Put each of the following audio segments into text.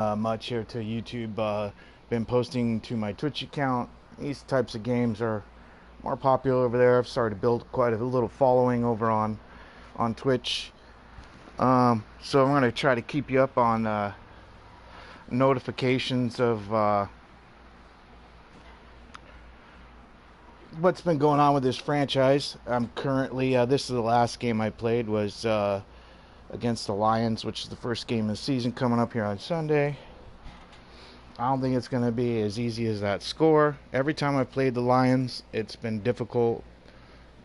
Much here to YouTube. Been posting to my Twitch account. These types of games are more popular over there. I've started to build quite a little following over on Twitch. So I'm gonna try to keep you up on notifications of what's been going on with this franchise. I'm currently this is the last game I played was against the Lions, which is the first game of the season coming up here on Sunday. I don't think it's going to be as easy as that score. Every time I've played the Lions, it's been difficult.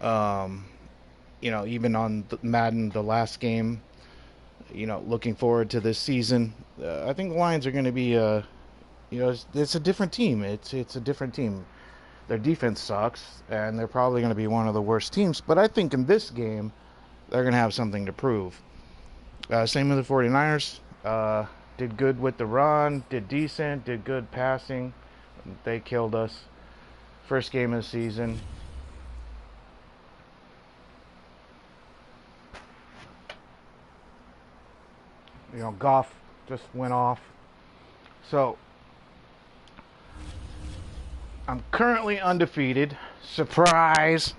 Um, even on Madden, the last game, looking forward to this season. I think the Lions are going to be, it's a different team. It's a different team. Their defense sucks, and they're probably going to be one of the worst teams. But I think in this game, they're going to have something to prove. Same with the 49ers. Did good with the run, did decent, did good passing. They killed us. First game of the season. Goff just went off. So, I'm currently undefeated. Surprise!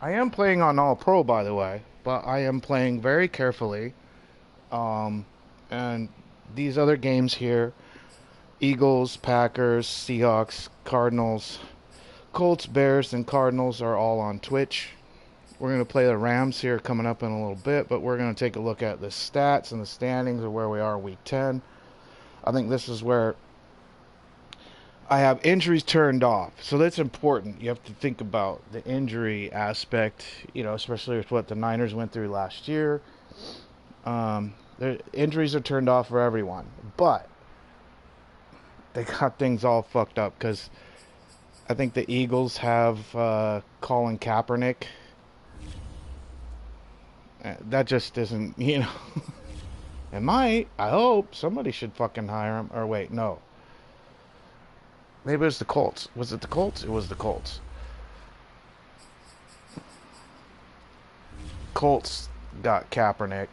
I am playing on All Pro, by the way, but I am playing very carefully. And these other games here, Eagles, Packers, Seahawks, Cardinals, Colts, Bears, and Cardinals are all on Twitch. We're going to play the Rams here coming up in a little bit, but we're going to take a look at the stats and the standings of where we are week 10. I think this is where I have injuries turned off. So that's important. You have to think about the injury aspect, especially with what the Niners went through last year. The injuries are turned off for everyone, but they got things all fucked up because I think the Eagles have Colin Kaepernick. That just isn't, It might. I hope. Somebody should fucking hire him. Or wait, no. Maybe it was the Colts. Was it the Colts? It was the Colts. Colts got Kaepernick.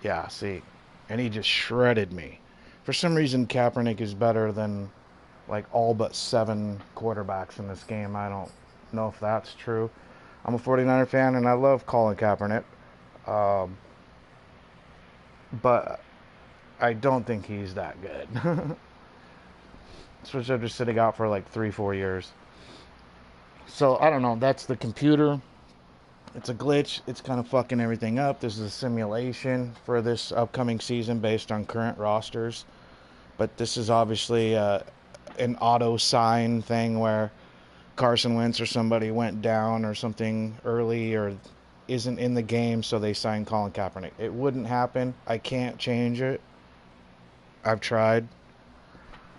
Yeah, see. And he just shredded me. For some reason, Kaepernick is better than like all but 7 quarterbacks in this game. I don't know if that's true. I'm a 49er fan and I love Colin Kaepernick. Um, but I don't think he's that good. Especially after sitting out for like 3-4 years. So I don't know. That's the computer. It's a glitch. It's kind of fucking everything up. This is a simulation for this upcoming season based on current rosters. But this is obviously an auto sign thing where Carson Wentz or somebody went down or something early or isn't in the game, so they signed Colin Kaepernick. It wouldn't happen. I can't change it. I've tried.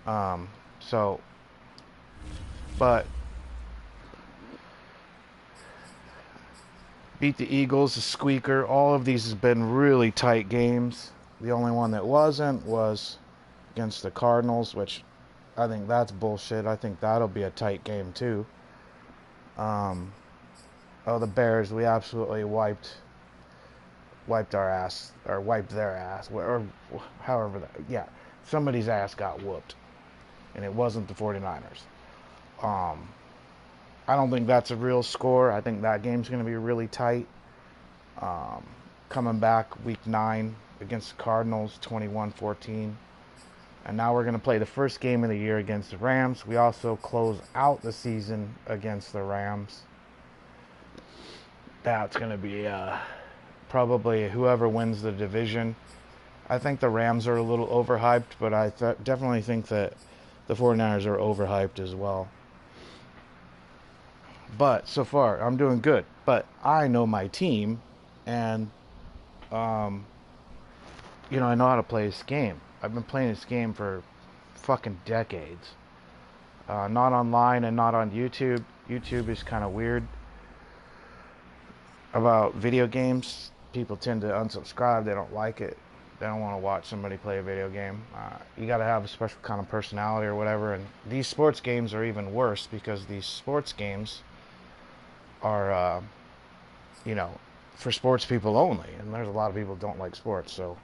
Um, so, but beat the Eagles, the squeaker. All of these have been really tight games. The only one that wasn't was against the Cardinals, which I think that's bullshit. I think that'll be a tight game too. Um, the Bears, we absolutely wiped our ass, or wiped their ass, or however that. Yeah, somebody's ass got whooped, and it wasn't the 49ers. Um, I don't think that's a real score. I think that game's going to be really tight. Um, Coming back week 9 against the Cardinals, 21-14. And now we're going to play the first game of the year against the Rams. We also close out the season against the Rams. That's going to be probably whoever wins the division. I think the Rams are a little overhyped, but I definitely think that the 49ers are overhyped as well. But so far, I'm doing good. But I know my team, and um, I know how to play this game. I've been playing this game for fucking decades. Not online and not on YouTube. YouTube is kind of weird about video games. People tend to unsubscribe. They don't like it. They don't want to watch somebody play a video game. You got to have a special kind of personality or whatever. And these sports games are even worse because these sports games are, for sports people only. And there's a lot of people who don't like sports. So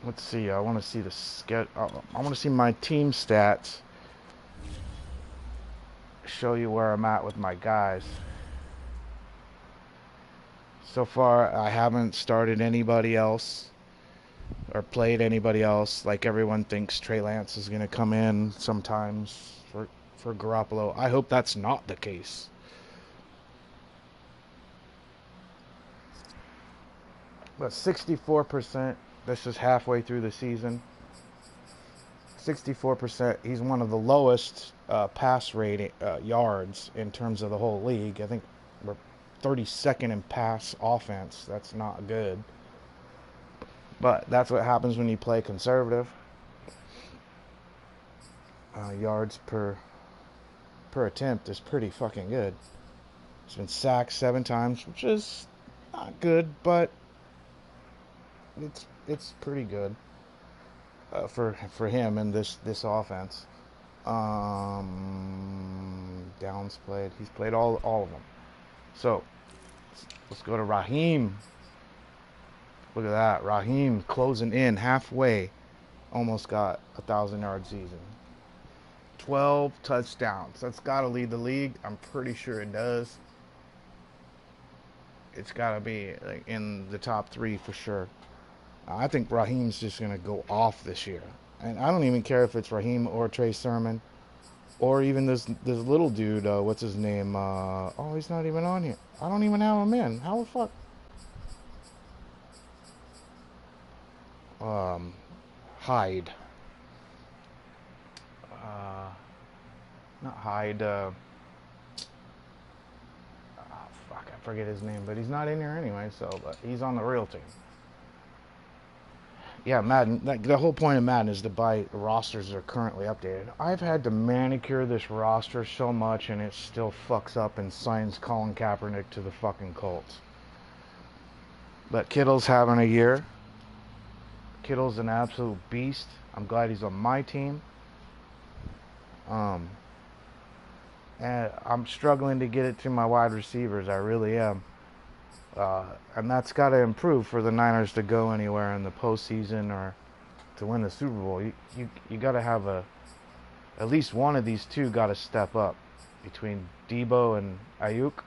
Let's see. I want to see the I want to see my team stats. Show you where I'm at with my guys. So far, I haven't started anybody else or played anybody else. Like everyone thinks Trey Lance is going to come in sometimes for Garoppolo. I hope that's not the case. But 64%, this is halfway through the season. 64%, he's one of the lowest pass rating yards in terms of the whole league. I think we're 32nd in pass offense. That's not good. But that's what happens when you play conservative. Yards per attempt is pretty fucking good. He's been sacked 7 times, which is not good, but it's pretty good for him in this offense. Downs played. He's played all of them. So let's go to Raheem. Look at that. Raheem closing in halfway. Almost got 1,000-yard season. 12 touchdowns. That's got to lead the league. I'm pretty sure it does. It's got to be like in the top 3 for sure. I think Raheem's just going to go off this year. And I don't even care if it's Raheem or Trey Sermon or even this little dude. What's his name? He's not even on here. I don't even have him in. How the fuck? Hyde. Not Hyde. Fuck, I forget his name, but he's not in here anyway. But he's on the real team. Yeah, Madden. The whole point of Madden is to buy rosters that are currently updated. I've had to manicure this roster so much, and it still fucks up and signs Colin Kaepernick to the fucking Colts. But Kittle's having a year. Kittle's an absolute beast. I'm glad he's on my team. And I'm struggling to get it to my wide receivers. I really am. And that's got to improve for the Niners to go anywhere in the postseason or to win the Super Bowl. You got to have at least one of these two got to step up between Debo and Ayuk.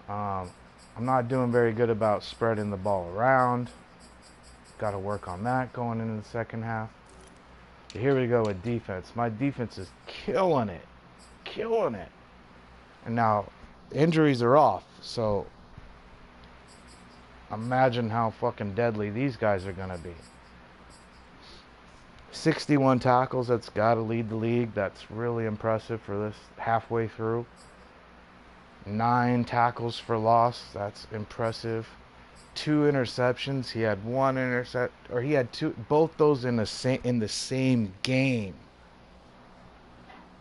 I'm not doing very good about spreading the ball around. Got to work on that going into the second half. But here we go with defense. My defense is killing it. And now injuries are off, so imagine how fucking deadly these guys are going to be. 61 tackles, that's got to lead the league. That's really impressive for this halfway through. 9 tackles for loss, that's impressive. 2 interceptions. He had 1 intercept, or he had 2, both those in the same game.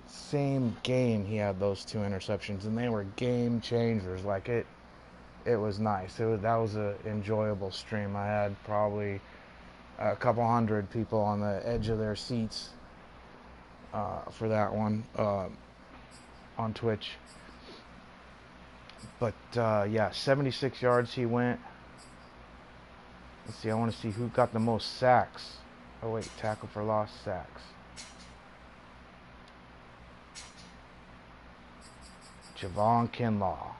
Same game he had those 2 interceptions, and they were game changers. Like it was nice. That was an enjoyable stream. I had probably a couple hundred people on the edge of their seats for that one on Twitch. But yeah, 76 yards he went. Let's see, I want to see who got the most sacks. Oh wait, tackle for loss, sacks. Javon Kinlaw.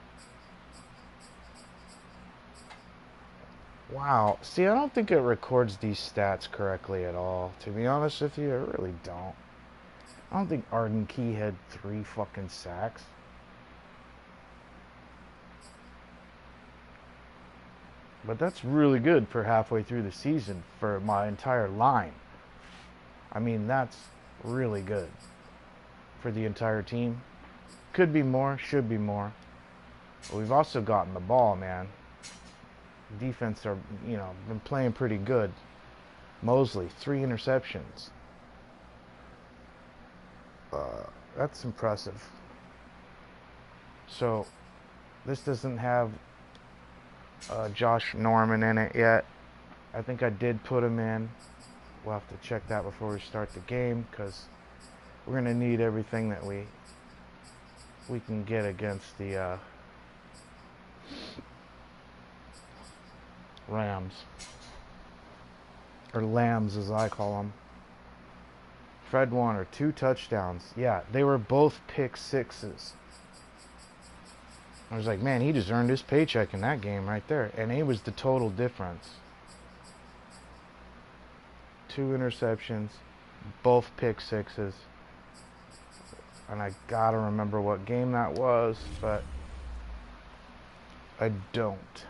Wow. See, I don't think it records these stats correctly at all. To be honest with you, I really don't. I don't think Arden Key had 3 fucking sacks. But that's really good for halfway through the season for my entire line. I mean, that's really good for the entire team. Could be more, should be more. But we've also gotten the ball, man. Defense are, been playing pretty good. Mosley, 3 interceptions. That's impressive. So, this doesn't have Josh Norman in it yet. I think I did put him in. We'll have to check that before we start the game, because we're going to need everything that we can get against the Rams. or Lambs as I call them. Fred Warner, 2 touchdowns. Yeah, they were both pick sixes. I was like, man, he just earned his paycheck in that game right there. And it was the total difference. 2 interceptions, both pick sixes. And I gotta remember what game that was, but I don't.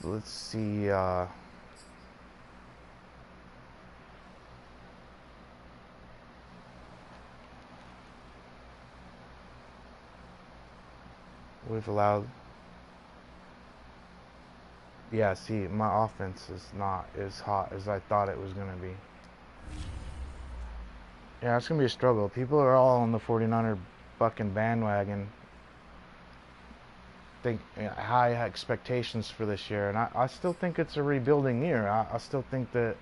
So let's see. We've allowed. Yeah, see, my offense is not as hot as I thought it was going to be. Yeah, it's going to be a struggle. People are all on the 49er fucking bandwagon. Think high expectations for this year, and I still think it's a rebuilding year. I still think that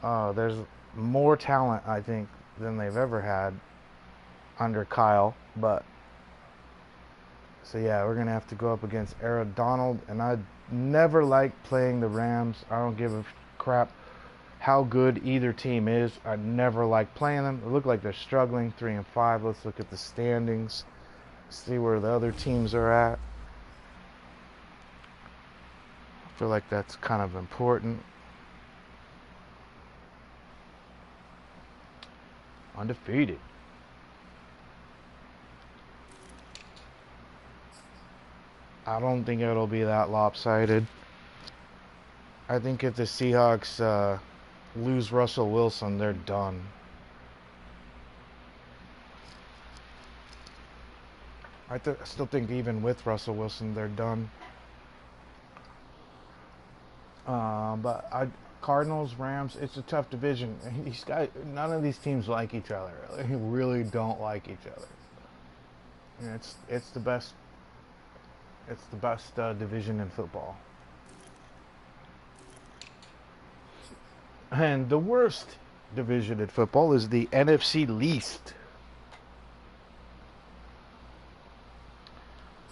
there's more talent, I think, than they've ever had under Kyle. But so yeah, we're gonna have to go up against Aaron Donald, and I never like playing the Rams. I don't give a crap how good either team is. I never like playing them. They look like they're struggling, 3-5. Let's look at the standings, see where the other teams are at. I feel like that's kind of important. Undefeated. I don't think it'll be that lopsided. I think if the Seahawks lose Russell Wilson, they're done. I still think even with Russell Wilson, they're done. But Cardinals, Rams, it's a tough division. These guys, none of these teams like each other. They really don't like each other. And it's the best. It's the best division in football. And the worst division in football is the NFC least.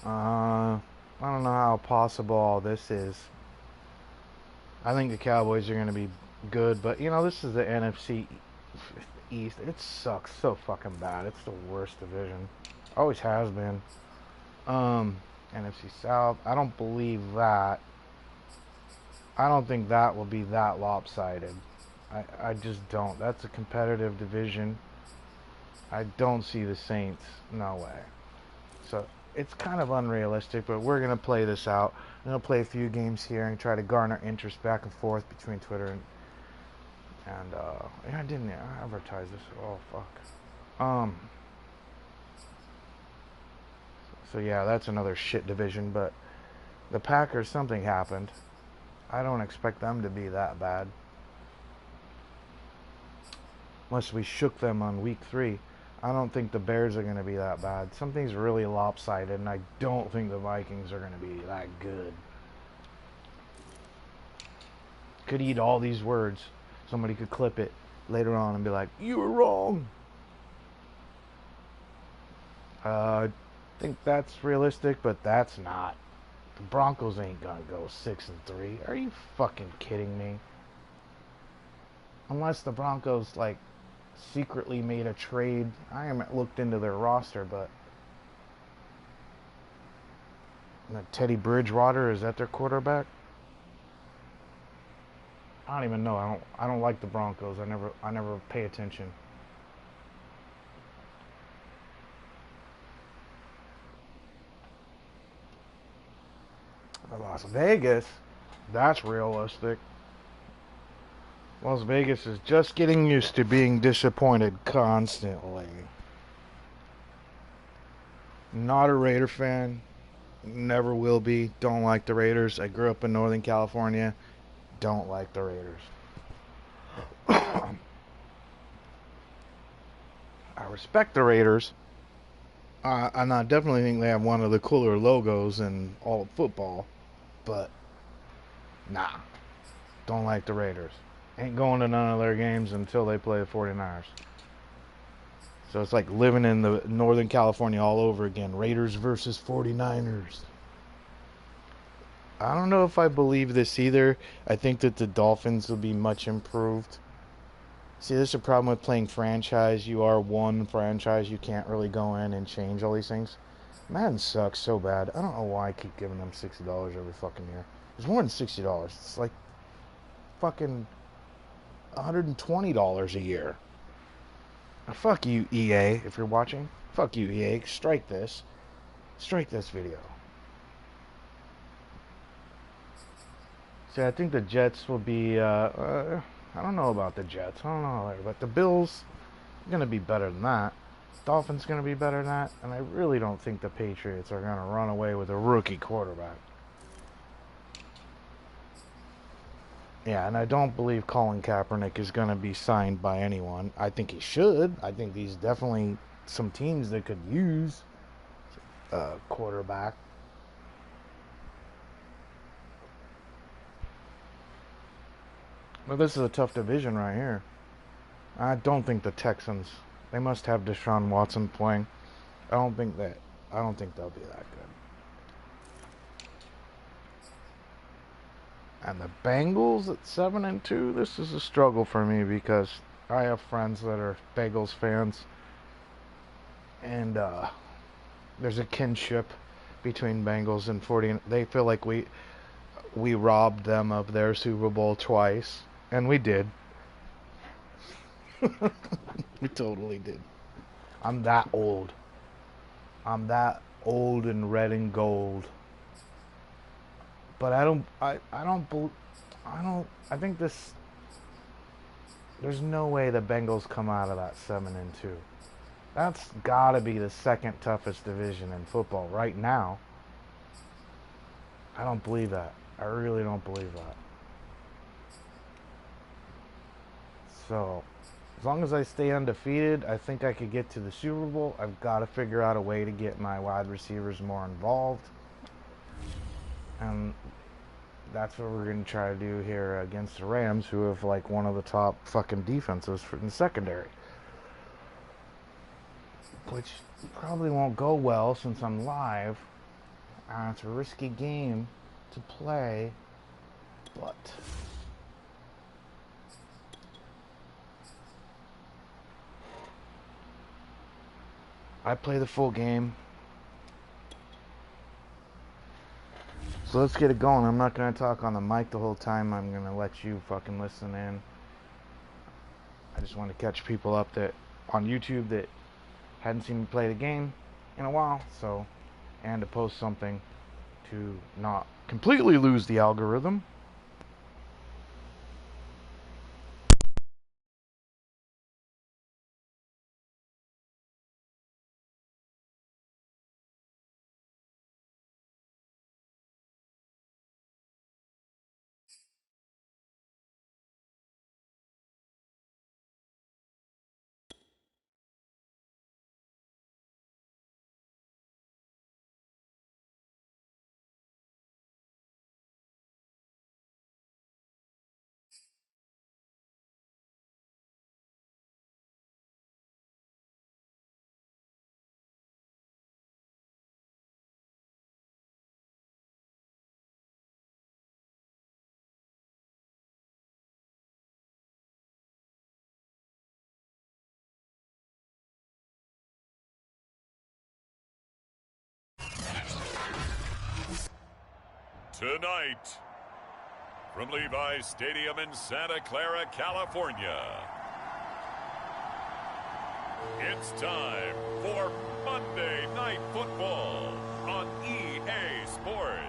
I don't know how possible all this is. I think the Cowboys are going to be good, but you know, this is the NFC East. It sucks so fucking bad. It's the worst division. Always has been. NFC South, I don't believe that. I don't think that will be that lopsided. I just don't. That's a competitive division. I don't see the Saints. No way. So it's kind of unrealistic, but we're going to play this out. I'm going to play a few games here and try to garner interest back and forth between Twitter and yeah, I didn't advertise this. Oh, fuck. So yeah, that's another shit division, but the Packers, something happened. I don't expect them to be that bad. Unless we shook them on week 3. I don't think the Bears are going to be that bad. Something's really lopsided, and I don't think the Vikings are going to be that good. Could eat all these words. Somebody could clip it later on and be like, you were wrong. I think that's realistic, but that's not. The Broncos ain't going to go 6-3. Are you fucking kidding me? Unless the Broncos, like, secretly made a trade. I haven't looked into their roster, but Teddy Bridgewater, is that their quarterback? I don't even know. I don't like the Broncos. I never pay attention. Las Vegas, that's realistic. Las Vegas is just getting used to being disappointed constantly. Not a Raider fan. Never will be. Don't like the Raiders. I grew up in Northern California. Don't like the Raiders. I respect the Raiders. And I definitely think they have one of the cooler logos in all of football. But, nah. Don't like the Raiders. Ain't going to none of their games until they play the 49ers. So it's like living in the Northern California all over again. Raiders versus 49ers. I don't know if I believe this either. I think that the Dolphins will be much improved. See, this is a problem with playing franchise. You are one franchise. You can't really go in and change all these things. Madden sucks so bad. I don't know why I keep giving them $60 every fucking year. It's more than $60. It's like fucking $120 a year. Now, fuck you, EA, if you're watching. Fuck you, EA. Strike this. Strike this video. See, I think the Jets will be, I don't know about the Jets. I don't know, but the Bills are going to be better than that. Dolphins going to be better than that. And I really don't think the Patriots are going to run away with a rookie quarterback. Yeah, and I don't believe Colin Kaepernick is going to be signed by anyone. I think he should. I think there's definitely some teams that could use a quarterback. But this is a tough division right here. I don't think the Texans. They must have Deshaun Watson playing. I don't think they'll be that good. And the Bengals at 7-2. This is a struggle for me because I have friends that are Bengals fans, and there's a kinship between Bengals and 40. They feel like we robbed them of their Super Bowl twice, and we did. We totally did. I'm that old. I'm that old and red and gold. But I think this, there's no way the Bengals come out of that 7-2. That's gotta be the second toughest division in football right now. I don't believe that. I really don't believe that. So, as long as I stay undefeated, I think I could get to the Super Bowl. I've got to figure out a way to get my wide receivers more involved. And that's what we're going to try to do here against the Rams, who have like one of the top fucking defenses in the secondary. Which probably won't go well since I'm live. It's a risky game to play, but I play the full game. So let's get it going. I'm not going to talk on the mic the whole time. I'm going to let you fucking listen in. I just want to catch people up that on YouTube that hadn't seen me play the game in a while. So, and to post something to not completely lose the algorithm. Tonight, from Levi's Stadium in Santa Clara, California, it's time for Monday Night Football on EA Sports.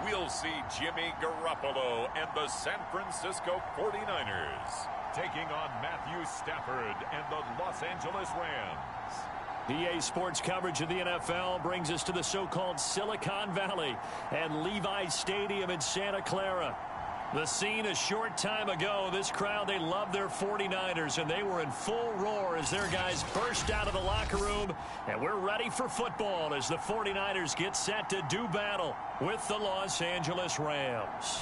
We'll see Jimmy Garoppolo and the San Francisco 49ers taking on Matthew Stafford and the Los Angeles Rams. EA Sports coverage of the NFL brings us to the so-called Silicon Valley and Levi's Stadium in Santa Clara. The scene a short time ago, this crowd, they love their 49ers, and they were in full roar as their guys burst out of the locker room. And we're ready for football as the 49ers get set to do battle with the Los Angeles Rams.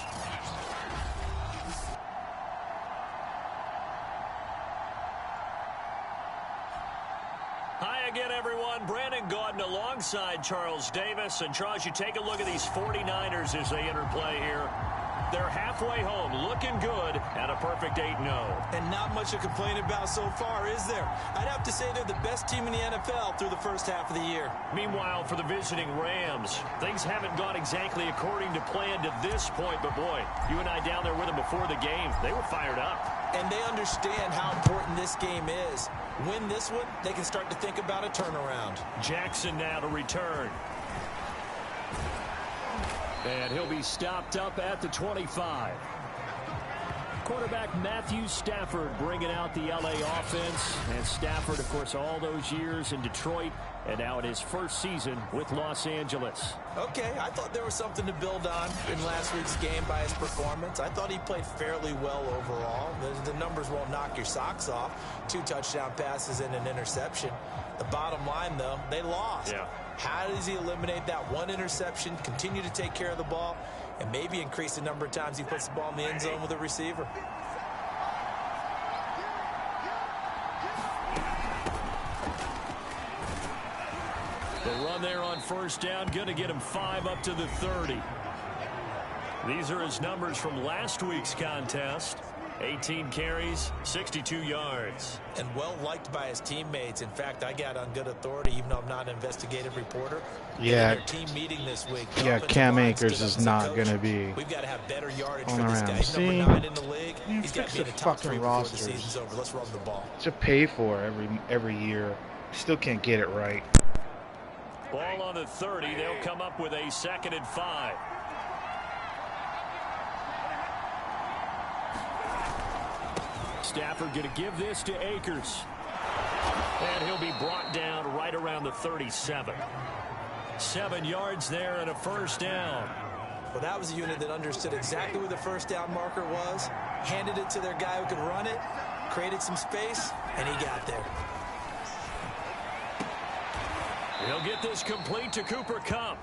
Hi again, everyone. Brandon Gaudin alongside Charles Davis. And, Charles, you take a look at these 49ers as they enter play here. They're halfway home, looking good at a perfect 8-0. And not much to complain about so far, is there? I'd have to say they're the best team in the NFL through the first half of the year. Meanwhile, for the visiting Rams, things haven't gone exactly according to plan to this point. But, boy, you and I down there with them before the game, they were fired up. And they understand how important this game is. Win this one, they can start to think about a turnaround. Jackson now to return. And he'll be stopped up at the 25. Quarterback Matthew Stafford bringing out the L.A. offense. And Stafford, of course, all those years in Detroit, and now in his first season with Los Angeles. Okay, I thought there was something to build on in last week's game by his performance. I thought he played fairly well overall. The numbers won't knock your socks off. 2 touchdown passes and an interception. The bottom line, though, they lost. Yeah. How does he eliminate that one interception, continue to take care of the ball, and maybe increase the number of times he puts the ball in the end zone with a receiver? The run there on first down, going to get him 5 up to the 30. These are his numbers from last week's contest. 18 carries, 62 yards. And well-liked by his teammates. In fact, I got on good authority, even though I'm not an investigative reporter. Yeah. In their team meeting this week. Yeah, Cam Akers is not going to be We've got to have better yardage on for this around. guy. He's See? number 9 in the league. Yeah, He's got to fix be in the the top fucking 3 before the rosters. season's over. Let's run the ball. to pay for every year. Still can't get it right. Ball on the 30. They'll come up with a 2nd and 5. Stafford going to give this to Akers. And he'll be brought down right around the 37. 7 yards there and a first down. Well, that was a unit that understood exactly where the first down marker was, handed it to their guy who could run it, created some space, and he got there. He'll get this complete to Cooper Kupp.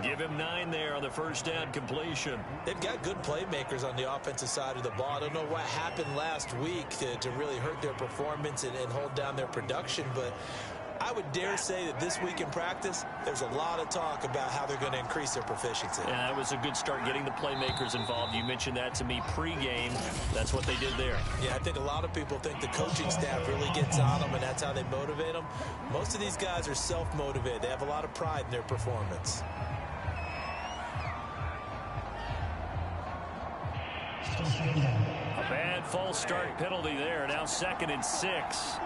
Give him 9 there on the first down completion. They've got good playmakers on the offensive side of the ball. I don't know what happened last week to really hurt their performance and hold down their production, but I would dare say that this week in practice, there's a lot of talk about how they're going to increase their proficiency. Yeah, it was a good start getting the playmakers involved. You mentioned that to me pregame. That's what they did there. Yeah, I think a lot of people think the coaching staff really gets on them, and that's how they motivate them. Most of these guys are self-motivated. They have a lot of pride in their performance. A bad false start penalty there. Now 2nd and 6.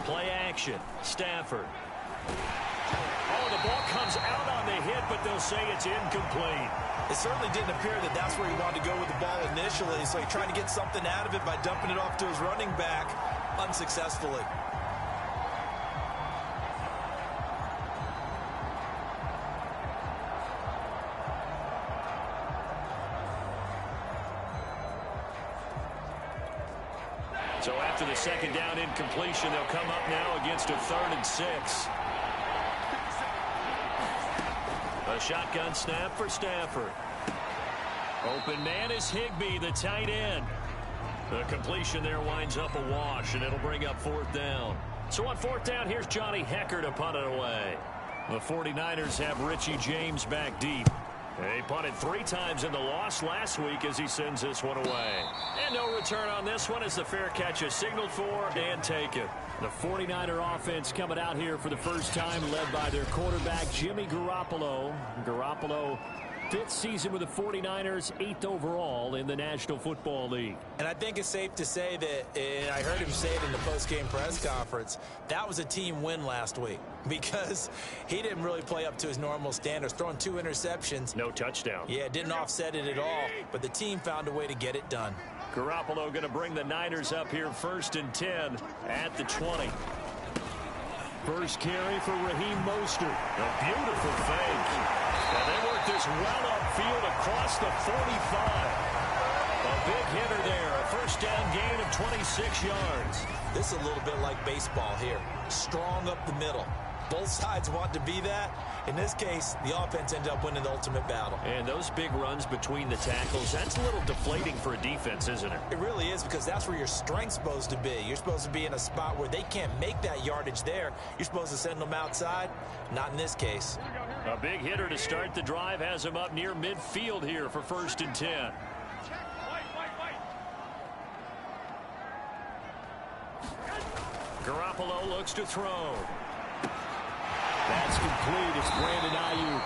Play action. Stafford. Oh, the ball comes out on the hit, but they'll say it's incomplete. It certainly didn't appear that that's where he wanted to go with the ball initially, so he tried to get something out of it by dumping it off to his running back unsuccessfully. So after the 2nd down incompletion, they'll come up now against a 3rd and 6. A shotgun snap for Stafford. Open man is Higbee, the tight end. The completion there winds up a wash, and it'll bring up 4th down. So on 4th down, here's Johnny Hecker to punt it away. The 49ers have Richie James back deep. They punted 3 times in the loss last week as he sends this one away. And no return on this one as the fair catch is signaled for and taken. The 49er offense coming out here for the first time, led by their quarterback, Jimmy Garoppolo. Garoppolo, 5th season with the 49ers, 8th overall in the National Football League. And I think it's safe to say that, and I heard him say it in the post-game press conference, that was a team win last week because he didn't really play up to his normal standards, throwing 2 interceptions. No touchdown. Yeah, didn't offset it at all, but the team found a way to get it done. Garoppolo going to bring the Niners up here 1st and 10 at the 20. First carry for Raheem Mostert. A beautiful fake. And they work this well upfield across the 45. A big hitter there. A first down gain of 26 yards. This is a little bit like baseball here. Strong up the middle. Both sides want to be that. In this case, the offense ended up winning the ultimate battle. And those big runs between the tackles, that's a little deflating for a defense, isn't it? It really is, because that's where your strength's supposed to be. You're supposed to be in a spot where they can't make that yardage there. You're supposed to send them outside. Not in this case. A big hitter to start the drive has him up near midfield here for 1st and 10. Garoppolo looks to throw. That's complete. It's Brandon Ayuk.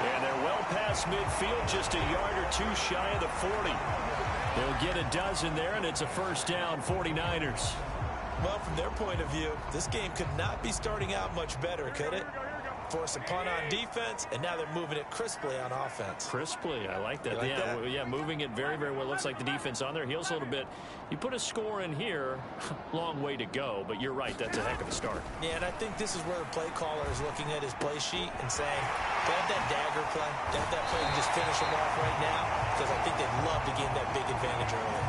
And they're well past midfield, just a yard or two shy of the 40. They'll get a dozen there, and it's a first down, 49ers. Well, from their point of view, this game could not be starting out much better, could it? Force a punt on defense, and now they're moving it crisply on offense. Crisply, I like that. Yeah, moving it very, very well. Looks like the defense on their heels a little bit. You put a score in here, long way to go, but you're right, that's a heck of a start. Yeah, and I think this is where the play caller is looking at his play sheet and saying, they have that dagger play, they have that play to just finish them off right now, because I think they'd love to gain that big advantage early.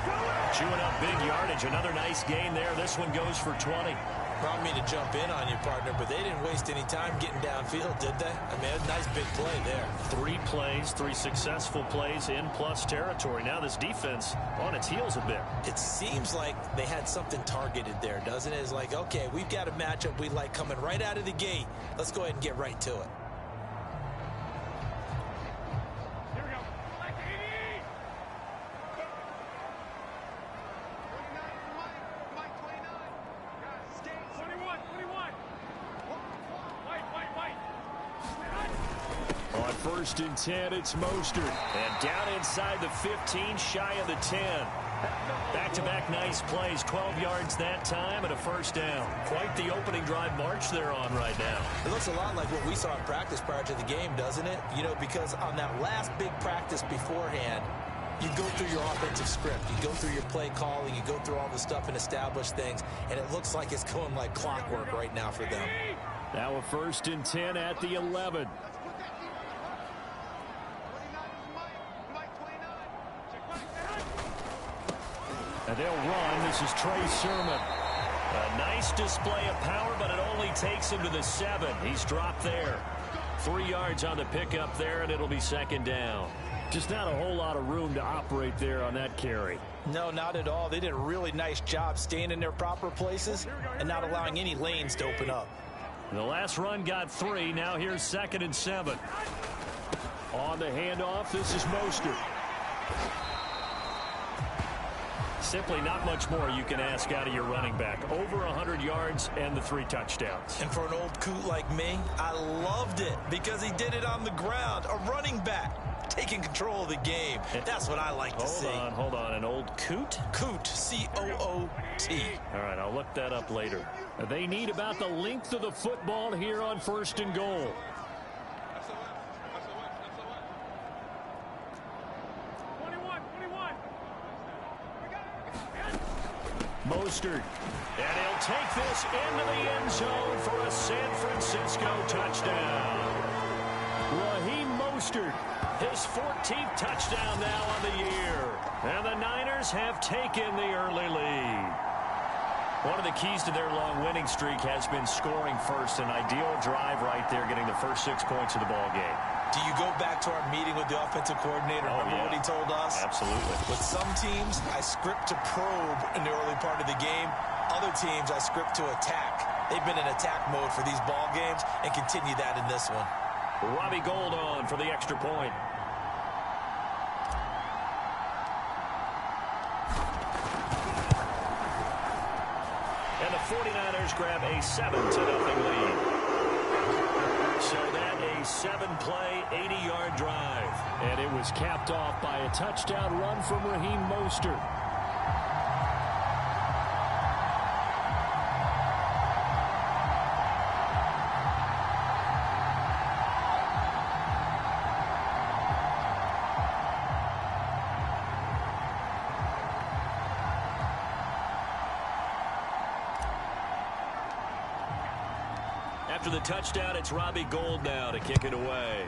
Chewing up big yardage, another nice gain there. This one goes for 20. I don't mean to jump in on you, partner, but they didn't waste any time getting downfield, did they? I mean, a nice big play there. 3 plays, 3 successful plays in plus territory. Now this defense on its heels a bit. It seems like they had something targeted there, doesn't it? It's like, okay, we've got a matchup we like coming right out of the gate. Let's go ahead and get right to it. On 1st and 10, it's Mostert. And down inside the 15, shy of the 10. Back-to-back nice plays, 12 yards that time and a first down. Quite the opening drive march they're on right now. It looks a lot like what we saw in practice prior to the game, doesn't it? You know, because on that last big practice beforehand, you go through your offensive script. You go through your play calling. You go through all the stuff and establish things. And it looks like it's going like clockwork right now for them. Now a 1st and 10 at the 11. And they'll run. This is Trey Sermon. A nice display of power, but it only takes him to the 7. He's dropped there. 3 yards on the pickup there, and it'll be 2nd down. Just not a whole lot of room to operate there on that carry. No, not at all. They did a really nice job staying in their proper places and not allowing any lanes to open up. The last run got 3. Now here's 2nd and 7. On the handoff, this is Mostert. Simply not much more you can ask out of your running back. Over 100 yards and the 3 touchdowns. And for an old coot like me, I loved it because he did it on the ground. A running back taking control of the game. That's what I like to see. Hold on. An old coot? Coot, C-O-O-T. All right, I'll look that up later. They need about the length of the football here on 1st and goal. Mostert. And he'll take this into the end zone for a San Francisco touchdown. Raheem Mostert, his 14th touchdown now on the year. And the Niners have taken the early lead. One of the keys to their long winning streak has been scoring first. An ideal drive right there, getting the first 6 points of the ball game. Do you go back to our meeting with the offensive coordinator? Remember what he told us? Absolutely. With some teams, I script to probe in the early part of the game. Other teams, I script to attack. They've been in attack mode for these ball games and continue that in this one. Robbie Gould on for the extra point. And the 49ers grab a 7-0 lead. So that a 7-play, 80-yard drive. And it was capped off by a touchdown run from Raheem Mostert. After the touchdown, it's Robbie Gould now to kick it away.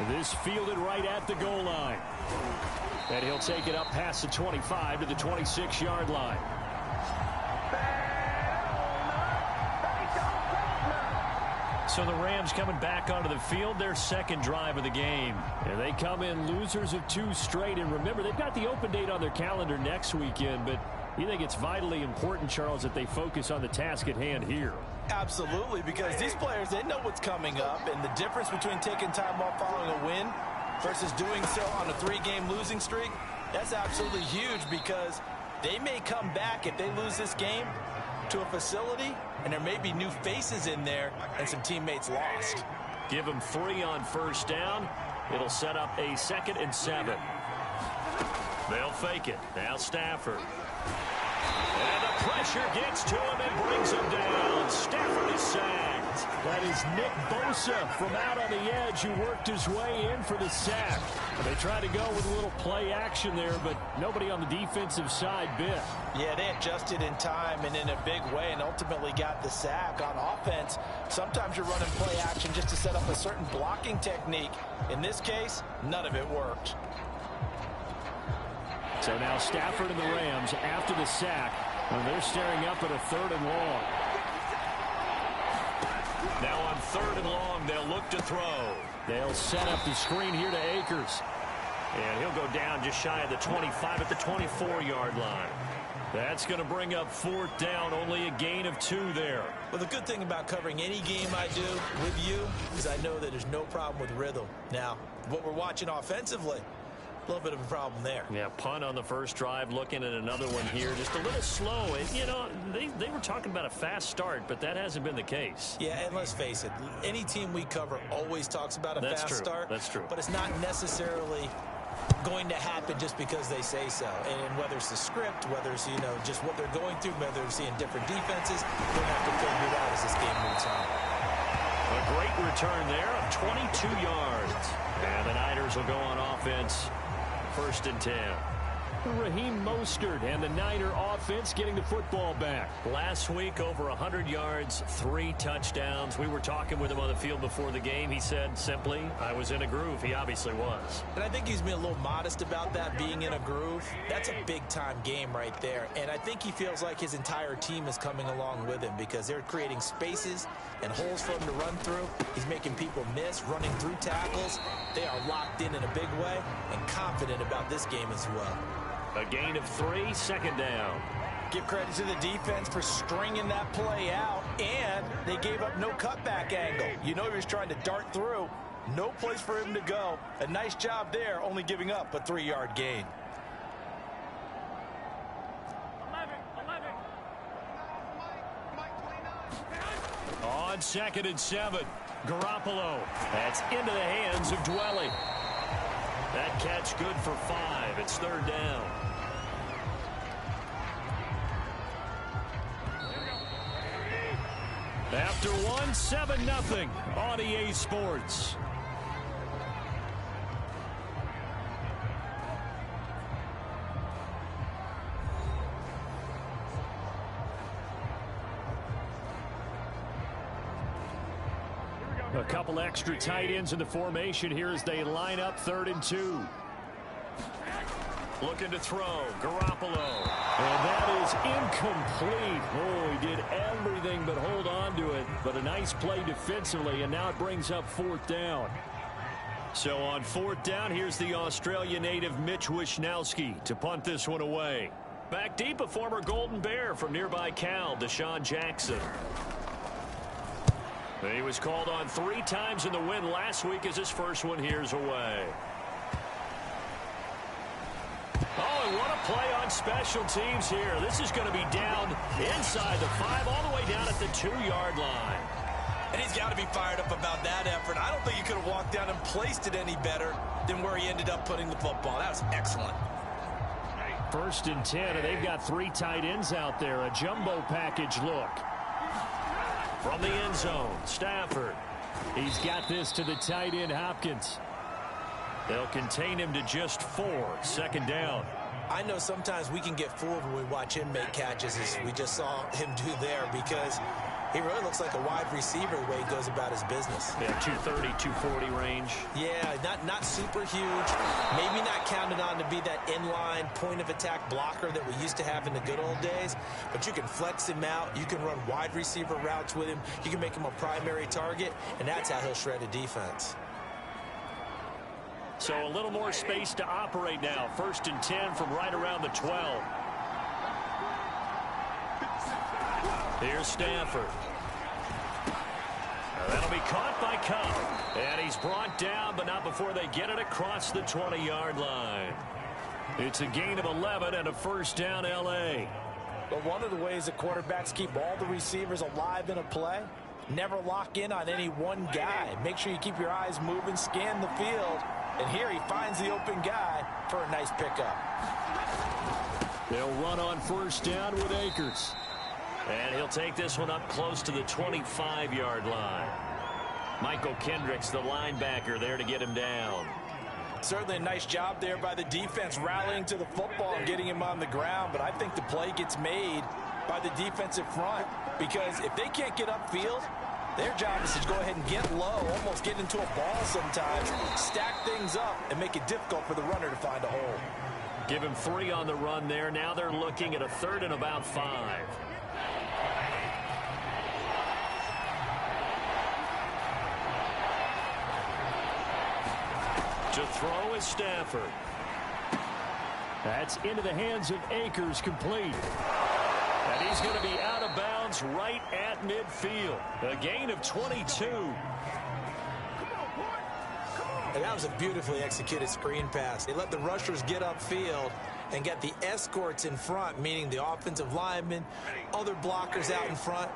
This fielded right at the goal line. And he'll take it up past the 25 to the 26-yard line. So the Rams coming back onto the field, their second drive of the game. And they come in losers of 2 straight. And remember, they've got the open date on their calendar next weekend. But you think it's vitally important, Charles, that they focus on the task at hand here? Absolutely, because these players, they know what's coming up. And the difference between taking time off following a win versus doing so on a 3-game losing streak, that's absolutely huge, because they may come back if they lose this game to a facility, and there may be new faces in there and some teammates lost. Give them 3 on first down. It'll set up a 2nd and 7. They'll fake it. Now Stafford. And the pressure gets to him and brings him down. Stafford is sacked. That is Nick Bosa from out on the edge who worked his way in for the sack. They tried to go with a little play action there, but nobody on the defensive side bit. Yeah, they adjusted in time and in a big way and ultimately got the sack. On offense, sometimes you're running play action just to set up a certain blocking technique. In this case, none of it worked. So now Stafford and the Rams after the sack, and they're staring up at a 3rd and long. Now on 3rd and long, they'll look to throw. They'll set up the screen here to Akers. And he'll go down just shy of the 25 at the 24-yard line. That's going to bring up 4th down, only a gain of 2 there. Well, the good thing about covering any game I do with you is I know that there's no problem with rhythm. Now, what we're watching offensively, a little bit of a problem there. Yeah, punt on the first drive, looking at another one here. Just a little slow. You know, they were talking about a fast start, but that hasn't been the case. Yeah, and let's face it, any team we cover always talks about a fast start. That's true. But it's not necessarily going to happen just because they say so. And whether it's the script, whether it's, you know, just what they're going through, whether they're seeing different defenses, they'll have to figure it out as this game moves on. A great return there of 22 yards. And the Niners will go on offense. 1st and 10. Raheem Mostert and the Niner offense getting the football back. Last week, over 100 yards, 3 touchdowns. We were talking with him on the field before the game. He said simply, I was in a groove. He obviously was. And I think he's being a little modest about that, being in a groove. That's a big-time game right there. And I think he feels like his entire team is coming along with him because they're creating spaces and holes for him to run through. He's making people miss, running through tackles. They are locked in a big way and confident about this game as well. A gain of 3, 2nd down. Give credit to the defense for stringing that play out, and they gave up no cutback angle. You know he was trying to dart through. No place for him to go. A nice job there, only giving up a 3-yard gain. 11. On 2nd and 7, Garoppolo. That's into the hands of Dwelly. That catch good for 5. It's 3rd down. After 1, 7-0 on EA Sports. A couple extra tight ends in the formation here as they line up 3rd and 2. Looking to throw. Garoppolo. And that is incomplete. Oh, he did everything but hold on to it. But a nice play defensively, and now it brings up 4th down. So on 4th down, here's the Australia native Mitch Wishnowsky to punt this one away. Back deep, a former Golden Bear from nearby Cal, Deshaun Jackson. He was called on 3 times in the win last week as his first one here's away. Oh, and what a play on special teams here. This is going to be down inside the 5, all the way down at the 2-yard line. And he's got to be fired up about that effort. I don't think he could have walked down and placed it any better than where he ended up putting the football. That was excellent. 1st and 10, and they've got 3 tight ends out there. A jumbo package look. From the end zone, Stafford. He's got this to the tight end, Hopkins. They'll contain him to just 4. 2nd down. I know sometimes we can get fooled when we watch him make catches, as we just saw him do there, because he really looks like a wide receiver the way he goes about his business. Yeah, 230, 240 range. Yeah, not super huge. Maybe not counted on to be that inline point-of-attack blocker that we used to have in the good old days, but you can flex him out. You can run wide receiver routes with him. You can make him a primary target, and that's how he'll shred a defense. So a little more space to operate now. 1st and 10 from right around the 12. Here's Stafford. That'll be caught by Cobb. And he's brought down, but not before they get it across the 20-yard line. It's a gain of 11 and a 1st down, L.A. But one of the ways that quarterbacks keep all the receivers alive in a play, never lock in on any one guy. Make sure you keep your eyes moving, scan the field. And here he finds the open guy for a nice pickup. They'll run on 1st down with Akers. And he'll take this one up close to the 25-yard line. Michael Kendricks, the linebacker, there to get him down. Certainly a nice job there by the defense rallying to the football and getting him on the ground. But I think the play gets made by the defensive front, because if they can't get upfield, their job is to go ahead and get low, almost get into a ball sometimes, stack things up, and make it difficult for the runner to find a hole. Give him 3 on the run there. Now they're looking at a 3rd and about 5. To throw is Stafford. That's into the hands of Akers, complete. And he's going to be out of bounds right at midfield. A gain of 22. And that was a beautifully executed screen pass. They let the rushers get upfield and get the escorts in front, meaning the offensive linemen, other blockers out in front,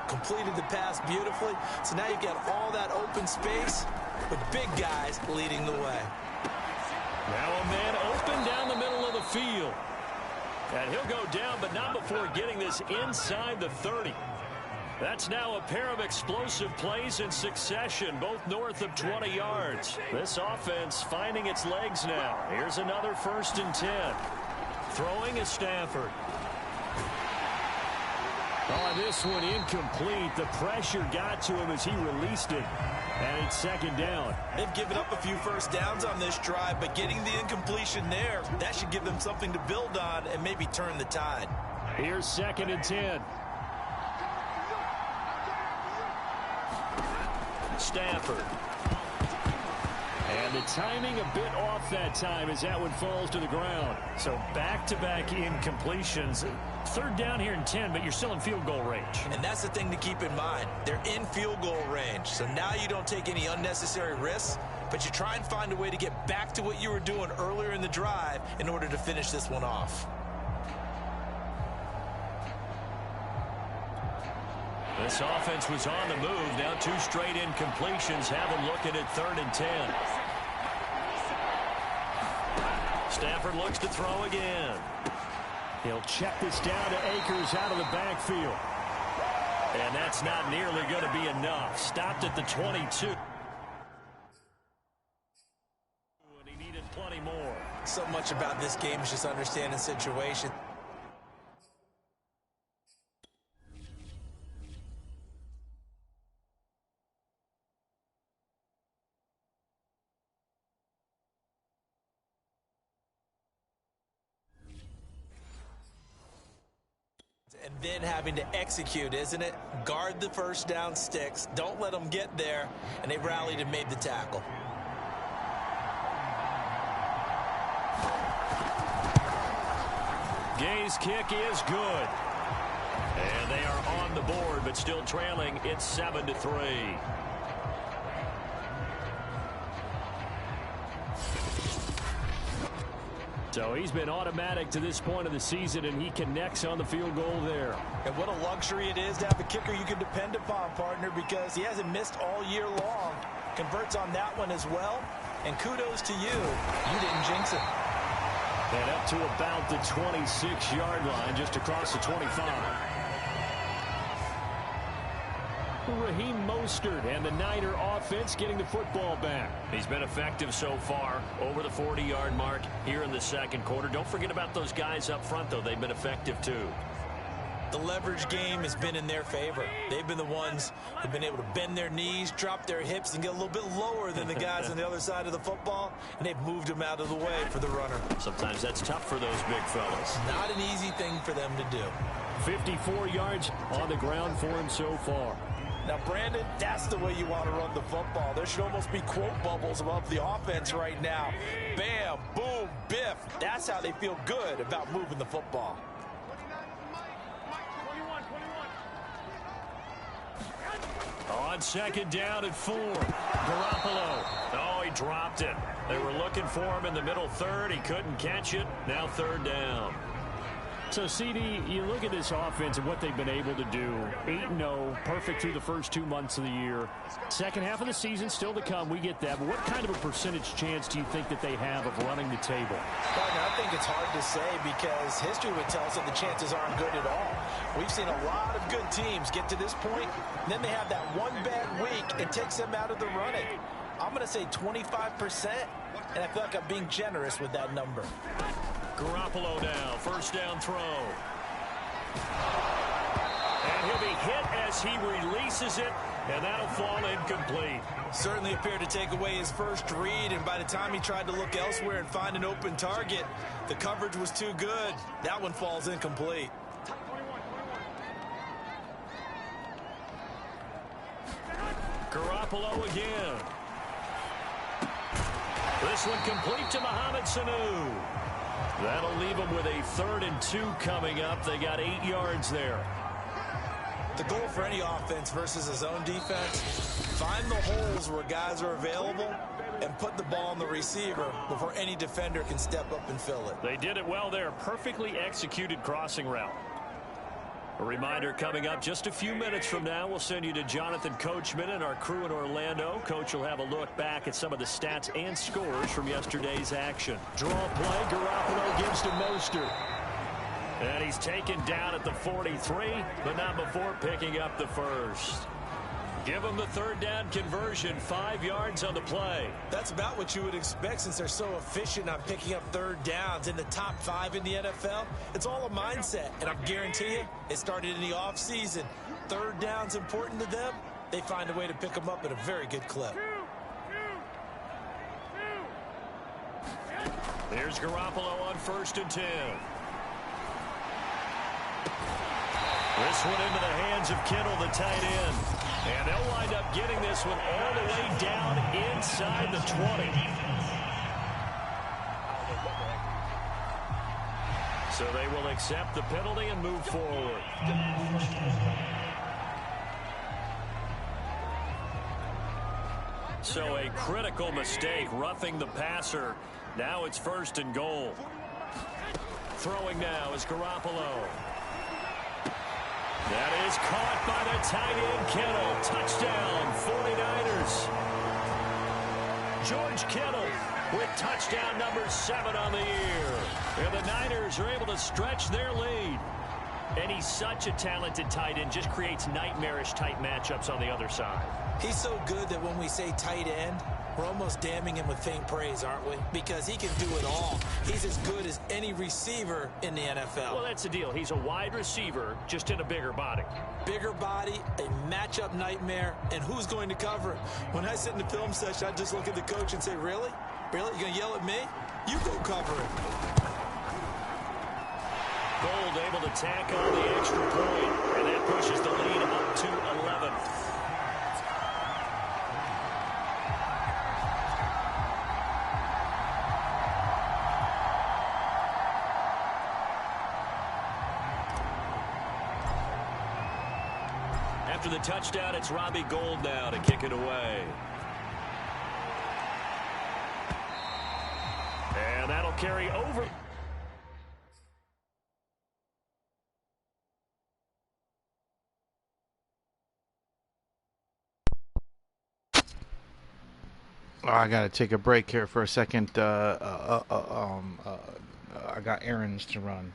completed the pass beautifully. So now you've got all that open space with big guys leading the way. Now a man open down the middle of the field. And he'll go down, but not before getting this inside the 30. That's now a pair of explosive plays in succession, both north of 20 yards. This offense finding its legs now. Here's another 1st and 10. Throwing is Stafford. Oh, this one incomplete. The pressure got to him as he released it. And it's 2nd down. They've given up a few 1st downs on this drive, but getting the incompletion there, that should give them something to build on and maybe turn the tide. Here's 2nd and 10. Stafford. And the timing a bit off that time as that one falls to the ground. So back-to-back incompletions. 3rd down here and 10, but you're still in field goal range. And that's the thing to keep in mind. They're in field goal range. So now you don't take any unnecessary risks, but you try and find a way to get back to what you were doing earlier in the drive in order to finish this one off. This offense was on the move. Now 2 straight incompletions have them looking at 3rd and 10. Stafford looks to throw again. He'll check this down to Akers out of the backfield. And that's not nearly going to be enough. Stopped at the 22. And he needed plenty more. So much about this game is just understanding situation. And then having to execute, isn't it? Guard the 1st down sticks. Don't let them get there. And they rallied and made the tackle. Gay's kick is good. And they are on the board, but still trailing. It's 7-3. So he's been automatic to this point of the season, and he connects on the field goal there. And what a luxury it is to have a kicker you can depend upon, partner, because he hasn't missed all year long. Converts on that one as well. And kudos to you. You didn't jinx him. And up to about the 26-yard line, just across the 25. Raheem Mostert and the Niner offense getting the football back. He's been effective so far, over the 40-yard mark here in the second quarter. Don't forget about those guys up front, though. They've been effective, too. The leverage game has been in their favor. They've been the ones who've been able to bend their knees, drop their hips, and get a little bit lower than the guys on the other side of the football, and they've moved them out of the way for the runner. Sometimes that's tough for those big fellas. Not an easy thing for them to do. 54 yards on the ground for him so far. Now, Brandon, that's the way you want to run the football. There should almost be quote bubbles above the offense right now. Bam, boom, biff. That's how they feel good about moving the football. On second down and 4. Garoppolo. Oh, he dropped it. They were looking for him in the middle third. He couldn't catch it. Now third down. So, CD, you look at this offense and what they've been able to do. 8-0, perfect through the first 2 months of the year. Second half of the season still to come. We get that. But what kind of a percentage chance do you think that they have of running the table? Partner, I think it's hard to say because history would tell us that the chances aren't good at all. We've seen a lot of good teams get to this point, and then they have that one bad week. It takes them out of the running. I'm going to say 25%, and I feel like I'm being generous with that number. Garoppolo now, first down throw. And he'll be hit as he releases it, and that'll fall incomplete. Certainly appeared to take away his first read, and by the time he tried to look elsewhere and find an open target, the coverage was too good. That one falls incomplete. Garoppolo again. This one complete to Mohamed Sanu. That'll leave them with a 3rd and 2 coming up. They got 8 yards there. The goal for any offense versus his own defense, find the holes where guys are available and put the ball on the receiver before any defender can step up and fill it. They did it well there. Perfectly executed crossing route. A reminder coming up just a few minutes from now. We'll send you to Jonathan Coachman and our crew in Orlando. Coach will have a look back at some of the stats and scores from yesterday's action. Draw play. Garoppolo gives to Mostert. And he's taken down at the 43, but not before picking up the first. Give them the 3rd down conversion, 5 yards on the play. That's about what you would expect since they're so efficient on picking up 3rd downs in the top 5 in the NFL. It's all a mindset, and I guarantee you it started in the offseason. 3rd down's important to them. They find a way to pick them up at a very good clip. Here's Garoppolo on 1st and 10. This one into the hands of Kittle, the tight end. And they'll wind up getting this one all the way down inside the 20. So they will accept the penalty and move forward. So a critical mistake, roughing the passer. Now it's 1st and goal. Throwing now is Garoppolo. That is caught by the tight end, Kittle. Touchdown, 49ers. George Kittle with touchdown number 7 on the year. And the Niners are able to stretch their lead. And he's such a talented tight end, just creates nightmarish type matchups on the other side. He's so good that when we say tight end, we're almost damning him with faint praise, aren't we? Because he can do it all. He's as good as any receiver in the NFL. Well, that's the deal. He's a wide receiver, just in a bigger body. Bigger body, a matchup nightmare, and who's going to cover him? When I sit in the film session, I just look at the coach and say, really? Really? You going to yell at me? You go cover him. Gold able to tack on the extra point, and that pushes the lead up to 11. After the touchdown, it's Robbie Gould now to kick it away. And that'll carry over. Oh, I gotta take a break here for a second. I got errands to run.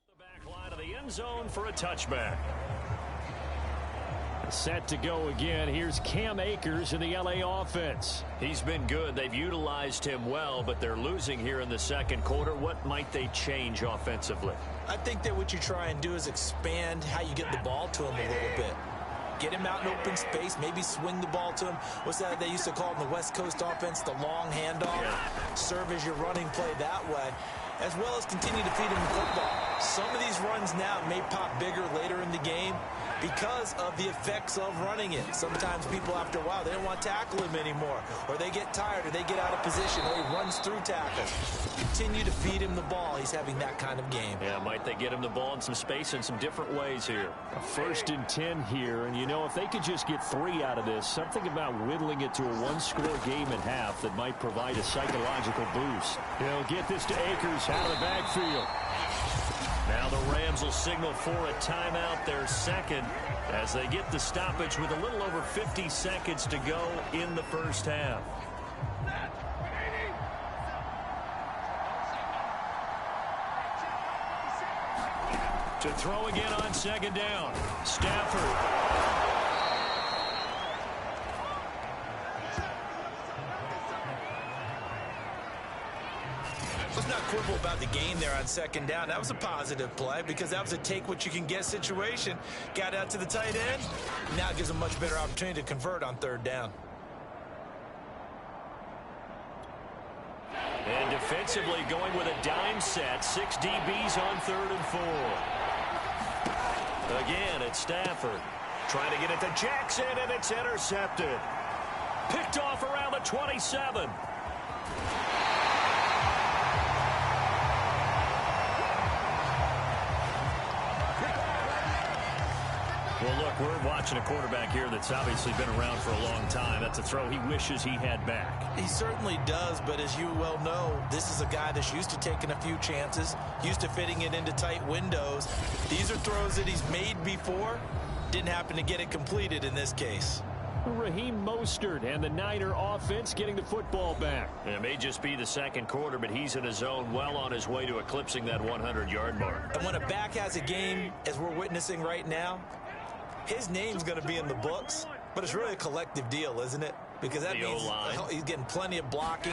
The back line of the end zone for a touchback. Set to go again. Here's Cam Akers in the LA offense. He's been good. They've utilized him well, but they're losing here in the second quarter. What might they change offensively? I think that what you try and do is expand how you get the ball to him a little bit. Get him out in open space, maybe swing the ball to him. What's that they used to call in the West Coast offense, the long handoff? Yeah. Serve as your running play that way, as well as continue to feed him the football. Some of these runs now may pop bigger later in the game because of the effects of running it. Sometimes people, after a while, they don't want to tackle him anymore, or they get tired, or they get out of position, or he runs through tackles. Continue to feed him the ball. He's having that kind of game. Yeah, might they get him the ball in some space in some different ways here. A 1st and 10 here, and you know, if they could just get 3 out of this, something about whittling it to a 1-score game at half that might provide a psychological boost. They'll get this to Akers out of the backfield. Now the Rams will signal for a timeout, their second, as they get the stoppage with a little over 50 seconds to go in the first half. To throw again on 2nd down, Stafford. Let's not quibble about the gain there on 2nd down. That was a positive play because that was a take-what-you-can-get situation. Got out to the tight end. Now it gives a much better opportunity to convert on 3rd down. And defensively going with a dime set. 6 DBs on 3rd and 4. Again, it's Stafford. Trying to get it to Jackson, and it's intercepted. Picked off around the 27. Well, look, we're watching a quarterback here that's obviously been around for a long time. That's a throw he wishes he had back. He certainly does, but as you well know, this is a guy that's used to taking a few chances, used to fitting it into tight windows. These are throws that he's made before. Didn't happen to get it completed in this case. Raheem Mostert and the Niner offense getting the football back. It may just be the second quarter, but he's in his zone, well on his way to eclipsing that 100-yard mark. And when a back has a game, as we're witnessing right now, his name's going to be in the books, but it's really a collective deal, isn't it? Because that means he's getting plenty of blocking,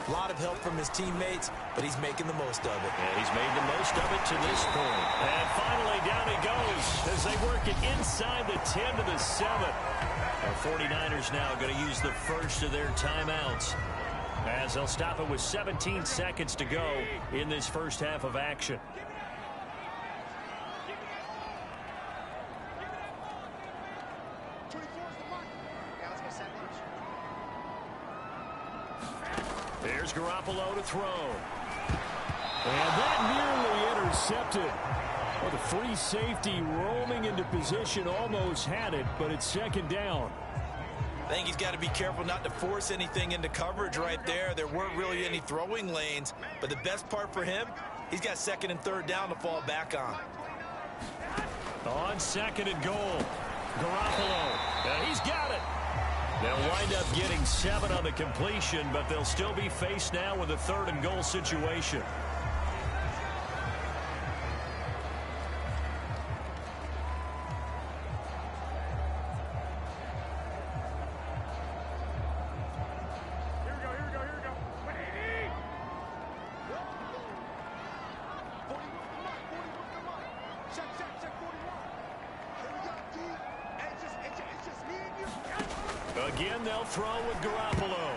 a lot of help from his teammates, but he's making the most of it. Yeah, he's made the most of it to this point. And finally, down he goes as they work it inside the 10 to the 7. Our 49ers now going to use the first of their timeouts as they'll stop it with 17 seconds to go in this first half of action. There's Garoppolo to throw. And that nearly intercepted. Well, the free safety roaming into position almost had it, but it's 2nd down. I think he's got to be careful not to force anything into coverage right there. There weren't really any throwing lanes, but the best part for him, he's got 2nd and 3rd down to fall back on. On 2nd and goal, Garoppolo, and he's got it. They'll wind up getting 7 on the completion, but they'll still be faced now with a 3rd and goal situation. Again, they'll throw with Garoppolo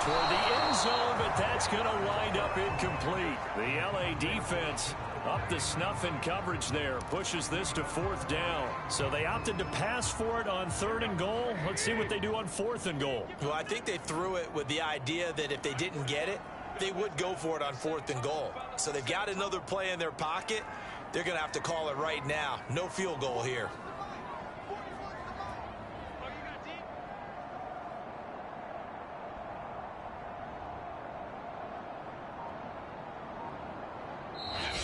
toward the end zone, but that's going to wind up incomplete. The LA defense up to snuff in coverage there, pushes this to 4th down. So they opted to pass for it on 3rd and goal. Let's see what they do on 4th and goal. Well, I think they threw it with the idea that if they didn't get it, they would go for it on 4th and goal. So they've got another play in their pocket. They're going to have to call it right now. No field goal here.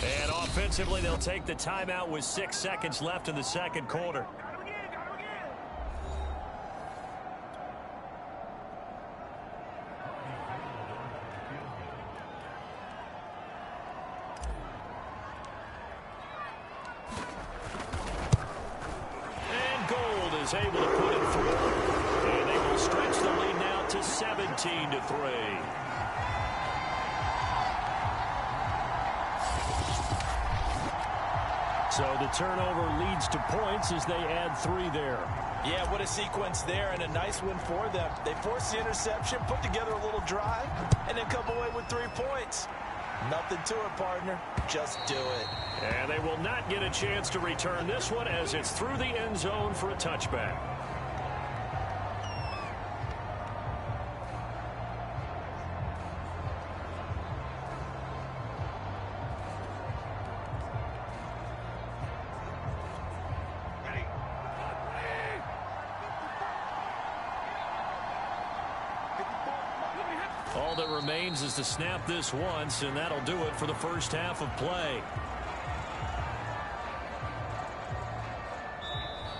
And offensively, they'll take the timeout with 6 seconds left in the second quarter. was able to put it through. And they will stretch the lead now to 17-3. So the turnover leads to points as they add 3 there. Yeah, what a sequence there, and a nice win for them. They force the interception, put together a little drive, and then come away with 3 points. Nothing to it, partner. Just do it. And they will not get a chance to return this one as it's through the end zone for a touchback. All that remains is to snap this once, and that'll do it for the first half of play.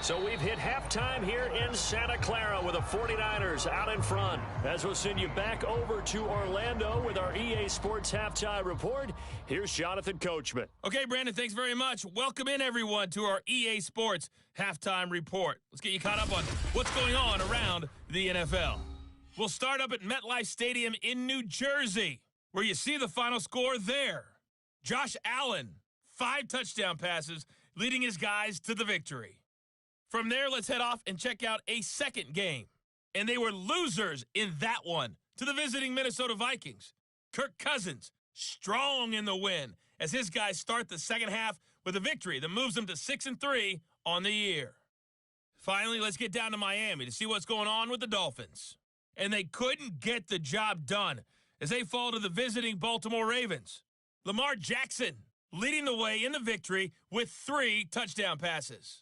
So we've hit halftime here in Santa Clara with the 49ers out in front. As we'll send you back over to Orlando with our EA Sports Halftime Report, here's Jonathan Coachman. Okay, Brandon, thanks very much. Welcome in, everyone, to our EA Sports Halftime Report. Let's get you caught up on what's going on around the NFL. We'll start up at MetLife Stadium in New Jersey, where you see the final score there. Josh Allen, 5 touchdown passes, leading his guys to the victory. From there, let's head off and check out a second game. And they were losers in that one to the visiting Minnesota Vikings. Kirk Cousins, strong in the win, as his guys start the second half with a victory that moves them to 6-3 on the year. Finally, let's get down to Miami to see what's going on with the Dolphins. And they couldn't get the job done as they fall to the visiting Baltimore Ravens. Lamar Jackson leading the way in the victory with 3 touchdown passes.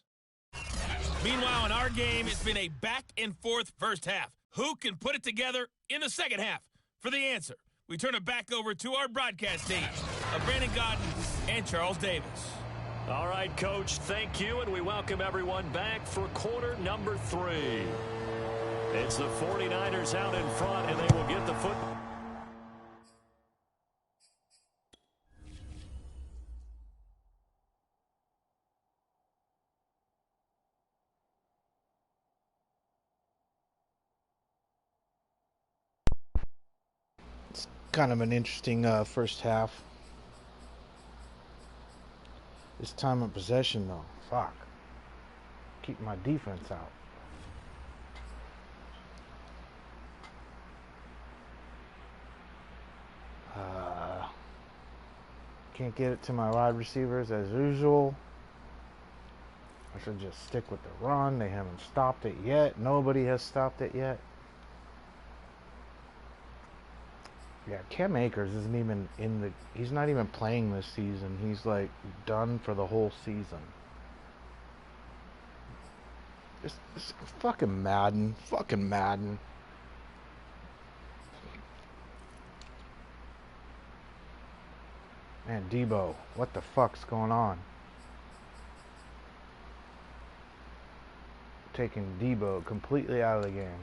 Meanwhile, in our game, it's been a back-and-forth first half. Who can put it together in the second half? For the answer, we turn it back over to our broadcast team of Brandon Gaudin and Charles Davis. All right, Coach, thank you, and we welcome everyone back for quarter number 3. It's the 49ers out in front, and they will get the football. It's kind of an interesting first half. This time of possession, though. Fuck. Keep my defense out. Can't get it to my wide receivers as usual. I should just stick with the run. They haven't stopped it yet. Nobody has stopped it yet. Yeah, Cam Akers isn't even in the... He's not even playing this season. He's, like, done for the whole season. It's fucking Madden. Fucking Madden. Man, Debo, what the fuck's going on? Taking Debo completely out of the game.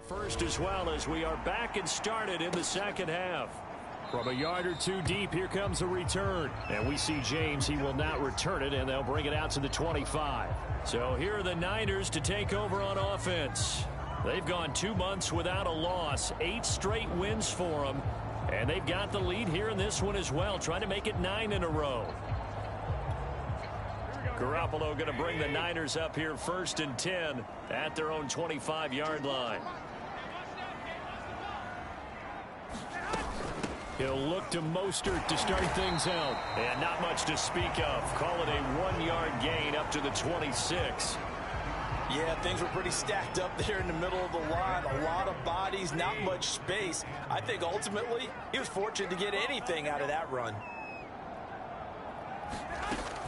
First as well as we are back and started in the second half. From a yard or 2 deep, here comes a return. And we see James, he will not return it, and they'll bring it out to the 25. So here are the Niners to take over on offense. They've gone 2 months without a loss, 8 straight wins for them. And they've got the lead here in this one as well, trying to make it 9 in a row. Garoppolo going to bring the Niners up here 1st and 10 at their own 25-yard line. He'll look to Mostert to start things out. And not much to speak of. Call it a 1-yard gain up to the 26. Yeah, things were pretty stacked up there in the middle of the line. A lot of bodies, not much space. I think ultimately he was fortunate to get anything out of that run.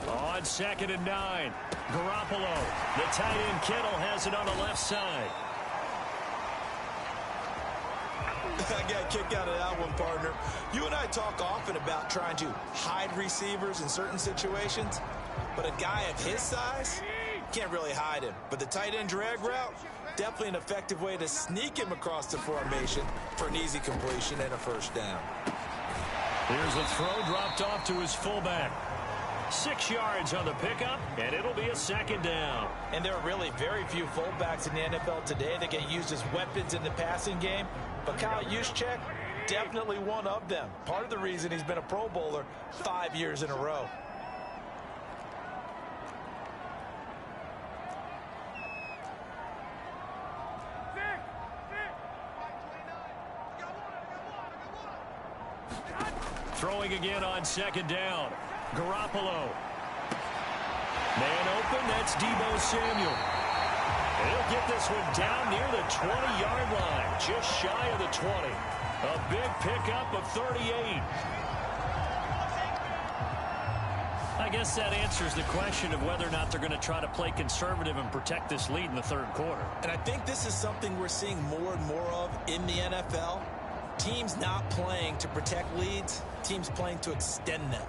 On 2nd and 9, Garoppolo. The tight end Kittle has it on the left side. I got a kick out of that one, partner. You and I talk often about trying to hide receivers in certain situations, but a guy of his size, Can't really hide him. But the tight end drag route, definitely an effective way to sneak him across the formation for an easy completion and a first down. Here's a throw dropped off to his fullback. 6 yards on the pickup, and it'll be a second down. And there are really very few fullbacks in the NFL today that get used as weapons in the passing game. But Kyle Juszczyk, definitely one of them. Part of the reason he's been a Pro Bowler 5 years in a row. Throwing again on second down. Garoppolo. Man open, that's Deebo Samuel. He'll get this one down near the 20-yard line, just shy of the 20. A big pickup of 38. I guess that answers the question of whether or not they're going to try to play conservative and protect this lead in the third quarter. And I think this is something we're seeing more and more of in the NFL. Teams not playing to protect leads, teams playing to extend them.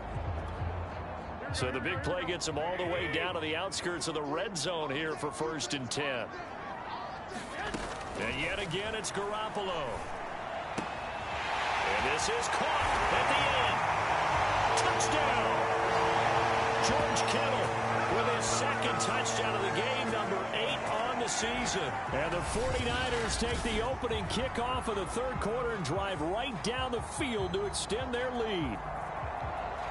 So the big play gets them all the way down to the outskirts of the red zone here for 1st and 10. And yet again, it's Garoppolo. And this is caught at the end. Touchdown! George Kittle with his second touchdown of the game, number 8 on the season. And the 49ers take the opening kickoff of the third quarter and drive right down the field to extend their lead.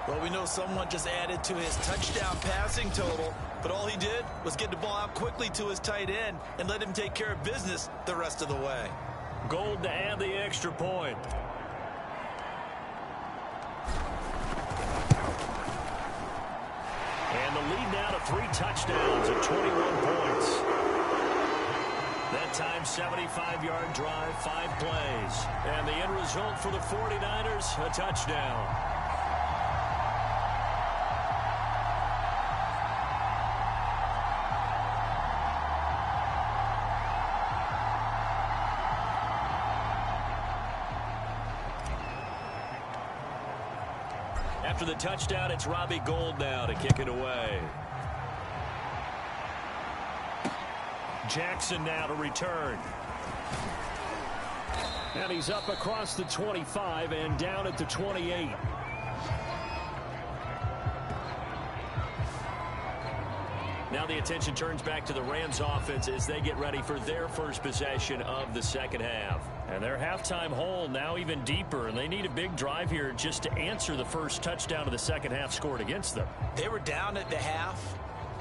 Well, we know someone just added to his touchdown passing total, but all he did was get the ball out quickly to his tight end and let him take care of business the rest of the way. Gold to add the extra point. And the lead now to 3 touchdowns at 21 points. That time, 75-yard drive, 5 plays. And the end result for the 49ers, a touchdown. After the touchdown, it's Robbie Gould now to kick it away. Jackson now to return. And he's up across the 25 and down at the 28. Now the attention turns back to the Rams offense as they get ready for their first possession of the second half. And their halftime hole now even deeper, and they need a big drive here just to answer the first touchdown of the second half scored against them. They were down at the half.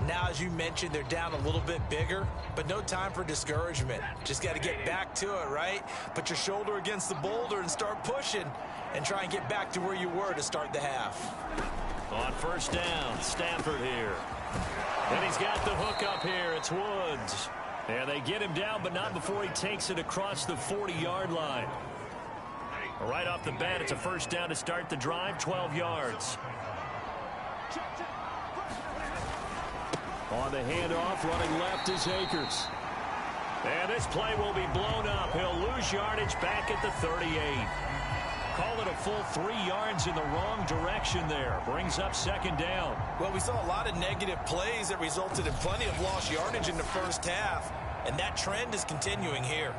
Now, as you mentioned, they're down a little bit bigger, but no time for discouragement. Just got to get back to it, right? Put your shoulder against the boulder and start pushing and try and get back to where you were to start the half. On first down, Stafford here. And he's got the hook up here. It's Woods. And they get him down, but not before he takes it across the 40-yard line. Right off the bat, it's a first down to start the drive, 12 yards. On the handoff, running left is Akers. And this play will be blown up. He'll lose yardage back at the 38. Call it a full 3 yards in the wrong direction there. Brings up second down. Well, we saw a lot of negative plays that resulted in plenty of lost yardage in the first half, and that trend is continuing here.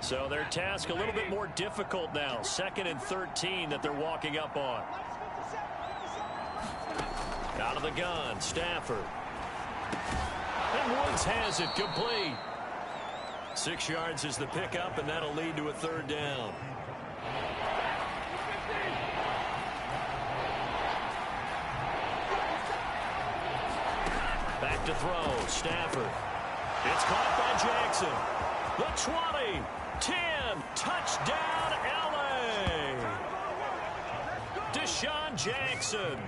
So their task a little bit more difficult now. 2nd and 13 that they're walking up on. Out of the gun, Stafford. And Woods has it complete. 6 yards is the pickup, and that'll lead to a third down. Back to throw, Stafford. It's caught by Jackson. The 20, 10, touchdown LA. Deshaun Jackson,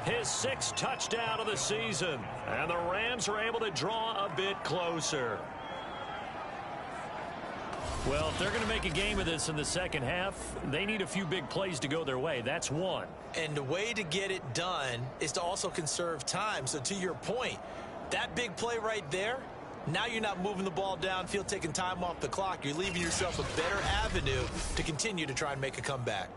his 6th touchdown of the season. And the Rams are able to draw a bit closer. Well, if they're going to make a game of this in the second half, they need a few big plays to go their way. That's one. And the way to get it done is to also conserve time. So to your point, that big play right there, Now you're not moving the ball downfield, taking time off the clock. You're leaving yourself a better avenue to continue to try and make a comeback.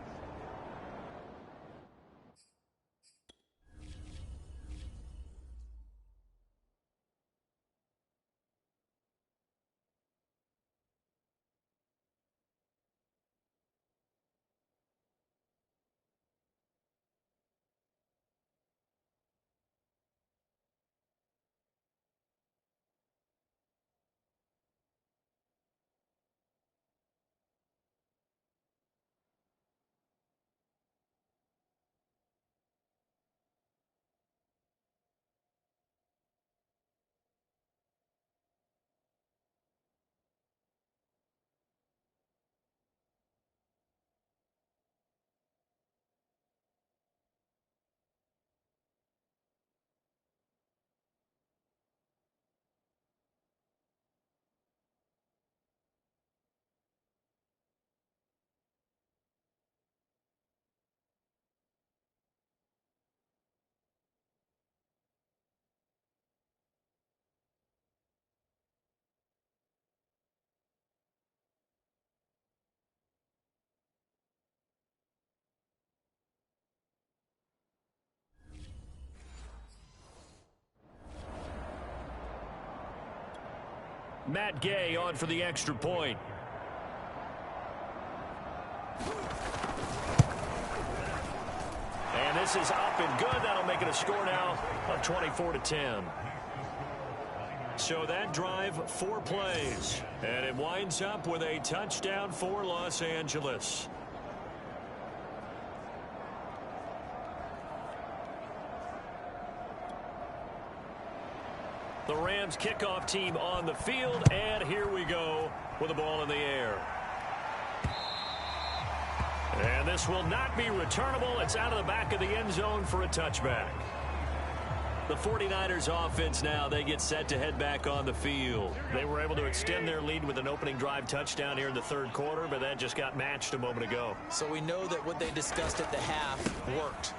Matt Gay on for the extra point. And this is up and good. That'll make it a score now of 24-10. So that drive, 4 plays. And it winds up with a touchdown for Los Angeles. The Rams kickoff team on the field, and here we go with the ball in the air. And this will not be returnable. It's out of the back of the end zone for a touchback. The 49ers offense now, they get set to head back on the field. They were able to extend their lead with an opening drive touchdown here in the third quarter, but that just got matched a moment ago. So we know that what they discussed at the half worked.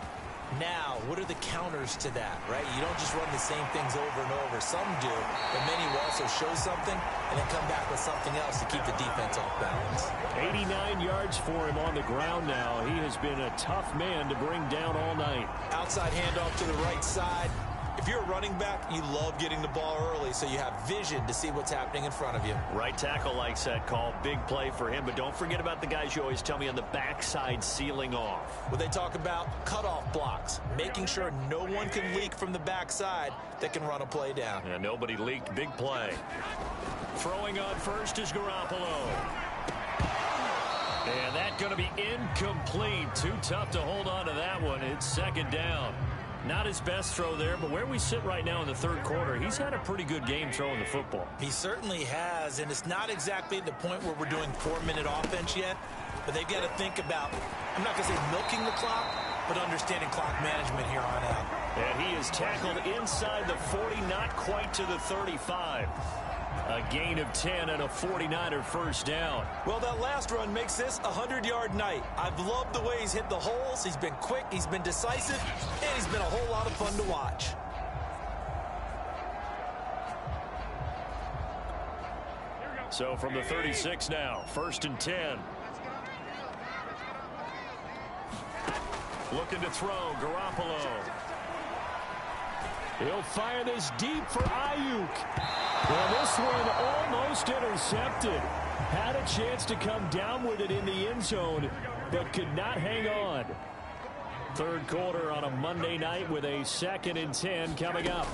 Now, what are the counters to that, right? You don't just run the same things over and over. Some do, but many will also show something and then come back with something else to keep the defense off balance. 89 yards for him on the ground now. He has been a tough man to bring down all night. Outside handoff to the right side. If you're a running back, you love getting the ball early so you have vision to see what's happening in front of you. Right tackle likes that call. Big play for him, but don't forget about the guys you always tell me on the backside sealing off. When they talk about cutoff blocks, making sure no one can leak from the backside that can run a play down. And nobody leaked. Big play. Throwing on first is Garoppolo. And that's going to be incomplete. Too tough to hold on to that one. It's second down. Not his best throw there, but where we sit right now in the third quarter, he's had a pretty good game throwing the football. He certainly has, and it's not exactly the point where we're doing 4-minute offense yet, but they've got to think about, I'm not going to say milking the clock, but understanding clock management here on out. And he is tackled inside the 40, not quite to the 35. A gain of 10 and a 49er first down. Well, that last run makes this a 100-yard night. I've loved the way he's hit the holes. He's been quick, he's been decisive, and he's been a whole lot of fun to watch. So from the 36 now, 1st and 10. Looking to throw, Garoppolo. He'll fire this deep for Ayuk. Well, this one almost intercepted. Had a chance to come down with it in the end zone, but could not hang on. Third quarter on a Monday night with a 2nd and 10 coming up.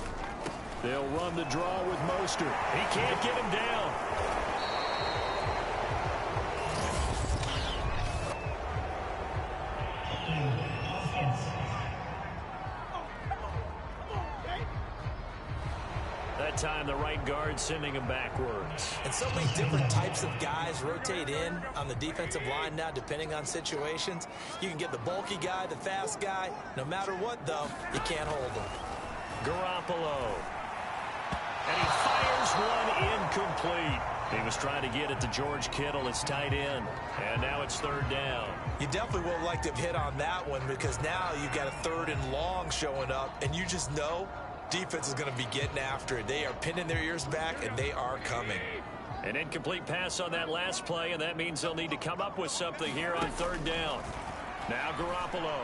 They'll run the draw with Mostert. He can't get him down. Time the right guard sending him backwards. And so many different types of guys rotate in on the defensive line now depending on situations. You can get the bulky guy, the fast guy. No matter what, though, you can't hold him. Garoppolo. And he fires one incomplete. He was trying to get it to George Kittle, his tight end. And now it's 3rd down. You definitely would have liked to have hit on that one because now you've got a 3rd and long showing up, and you just know defense is going to be getting after it. They are pinning their ears back, and they are coming. An incomplete pass on that last play, and that means they'll need to come up with something here on third down. Now Garoppolo.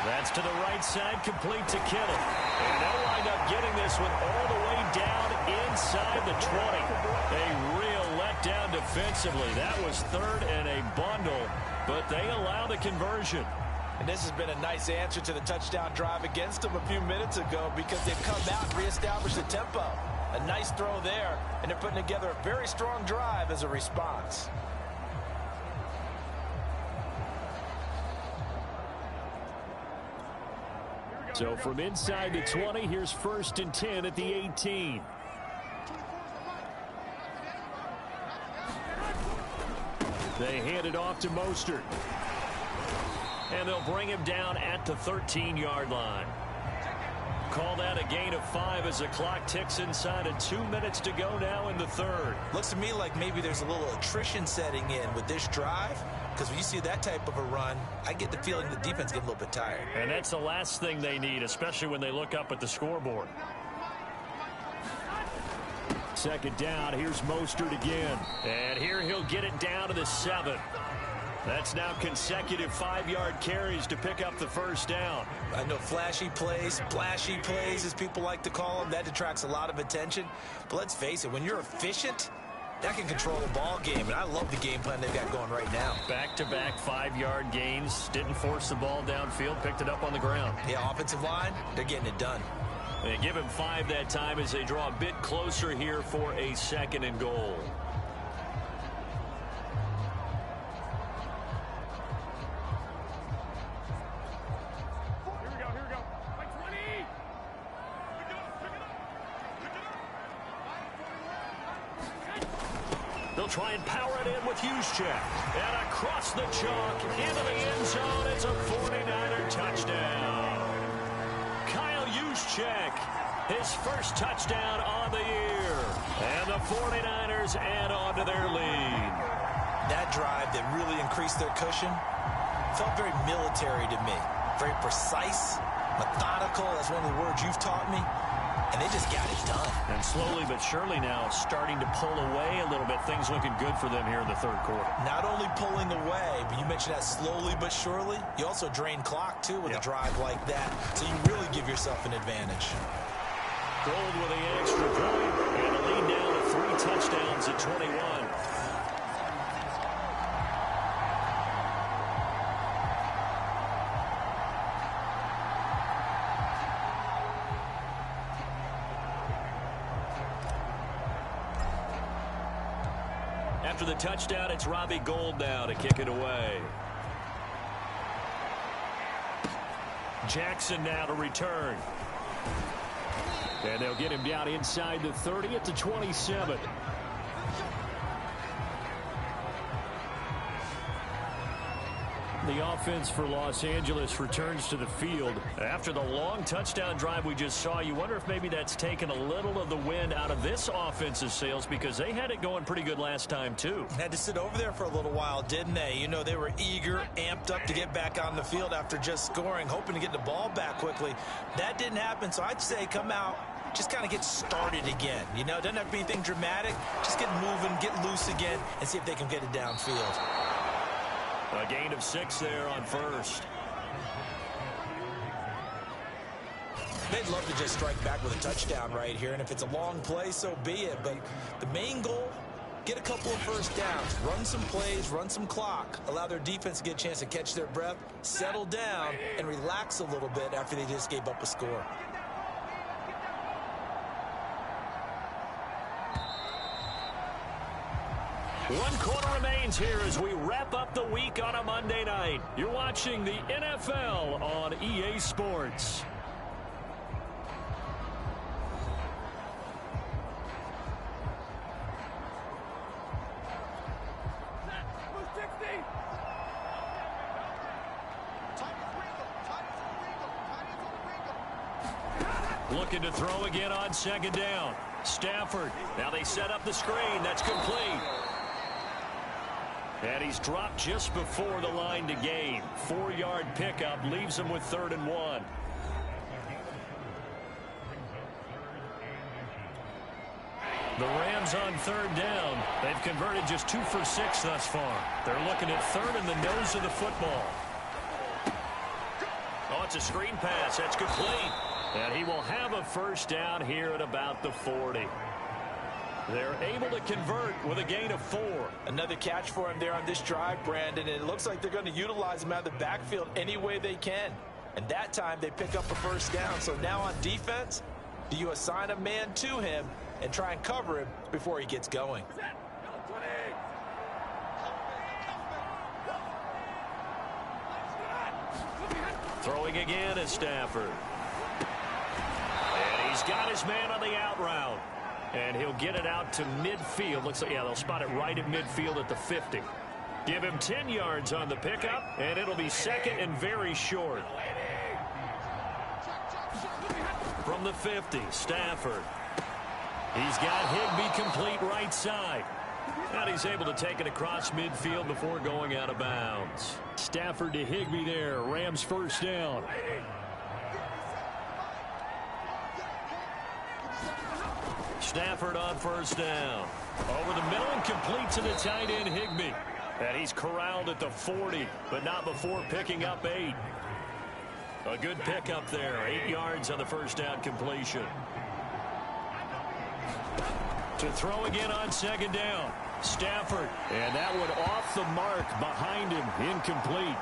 That's to the right side, complete to Kittle. And they'll wind up getting this one all the way down inside the 20. A real letdown defensively. That was third and a bundle, but they allow the conversion. And this has been a nice answer to the touchdown drive against them a few minutes ago because they've come out and reestablished the tempo. A nice throw there, and they're putting together a very strong drive as a response. So from inside the 20, here's 1st and 10 at the 18. They hand it off to Mostert. And they'll bring him down at the 13-yard line. Call that a gain of 5 as the clock ticks inside of 2 minutes to go now in the third. Looks to me like maybe there's a little attrition setting in with this drive, because when you see that type of a run, I get the feeling the defense gets a little bit tired. And that's the last thing they need, especially when they look up at the scoreboard. Second down, here's Mostert again. And here he'll get it down to the 7. That's now consecutive 5-yard carries to pick up the first down. I know flashy plays, splashy plays, as people like to call them, that detracts a lot of attention. But let's face it, when you're efficient, that can control a ball game. And I love the game plan they've got going right now. Back-to-back 5-yard gains. Didn't force the ball downfield, picked it up on the ground. Yeah, offensive line, they're getting it done. They give him 5 that time as they draw a bit closer here for a 2nd and goal. They'll try and power it in with Juszczyk. And across the chalk, into the end zone, it's a 49er touchdown. Kyle Juszczyk, his first touchdown on the year. And the 49ers add on to their lead. That drive that really increased their cushion felt very military to me. Very precise, methodical. That's one of the words you've taught me. And they just got it done. And slowly but surely now starting to pull away a little bit. Things looking good for them here in the third quarter. Not only pulling away, but you mentioned that slowly but surely. You also drain clock, too, with a drive like that. So you really give yourself an advantage. Gold with the extra point. And the lead down to 3 touchdowns at 21. After the touchdown, it's Robbie Gould now to kick it away. Jackson now to return. And they'll get him down inside the 30 at the 27. The offense for Los Angeles returns to the field. After the long touchdown drive we just saw, you wonder if maybe that's taken a little of the wind out of this offense's sails because they had it going pretty good last time, too. Had to sit over there for a little while, didn't they? You know, they were eager, amped up to get back on the field after just scoring, hoping to get the ball back quickly. That didn't happen, so I'd say come out, just kind of get started again. You know, it doesn't have to be anything dramatic. Just get moving, get loose again, and see if they can get it downfield. A gain of 6 there on first. They'd love to just strike back with a touchdown right here, and if it's a long play, so be it. But the main goal, get a couple of first downs, run some plays, run some clock, allow their defense to get a chance to catch their breath, settle down, and relax a little bit after they just gave up a score. One quarter remains here as we wrap up the week on a Monday night. You're watching the NFL on EA Sports. Looking to throw again on second down. Stafford. Now they set up the screen. That's complete. And he's dropped just before the line to gain. 4-yard pickup leaves him with 3rd and 1. The Rams on third down. They've converted just 2 for 6 thus far. They're looking at third in the nose of the football. Oh, it's a screen pass. That's complete. And he will have a first down here at about the 40. They're able to convert with a gain of 4. Another catch for him there on this drive, Brandon, and it looks like they're going to utilize him out of the backfield any way they can. And that time they pick up a first down. So now on defense, do you assign a man to him and try and cover him before he gets going? Throwing again is Stafford. And he's got his man on the out route. And he'll get it out to midfield. Looks like, yeah, they'll spot it right at midfield at the 50. Give him 10 yards on the pickup, and it'll be second and very short. From the 50, Stafford. He's got Higbee complete right side. And he's able to take it across midfield before going out of bounds. Stafford to Higbee there. Rams first down. Stafford on first down. Over the middle and complete to the tight end, Higbee. And he's corralled at the 40, but not before picking up 8. A good pickup there. 8 yards on the first down completion. To throw again on second down. Stafford. And that one off the mark behind him. Incomplete.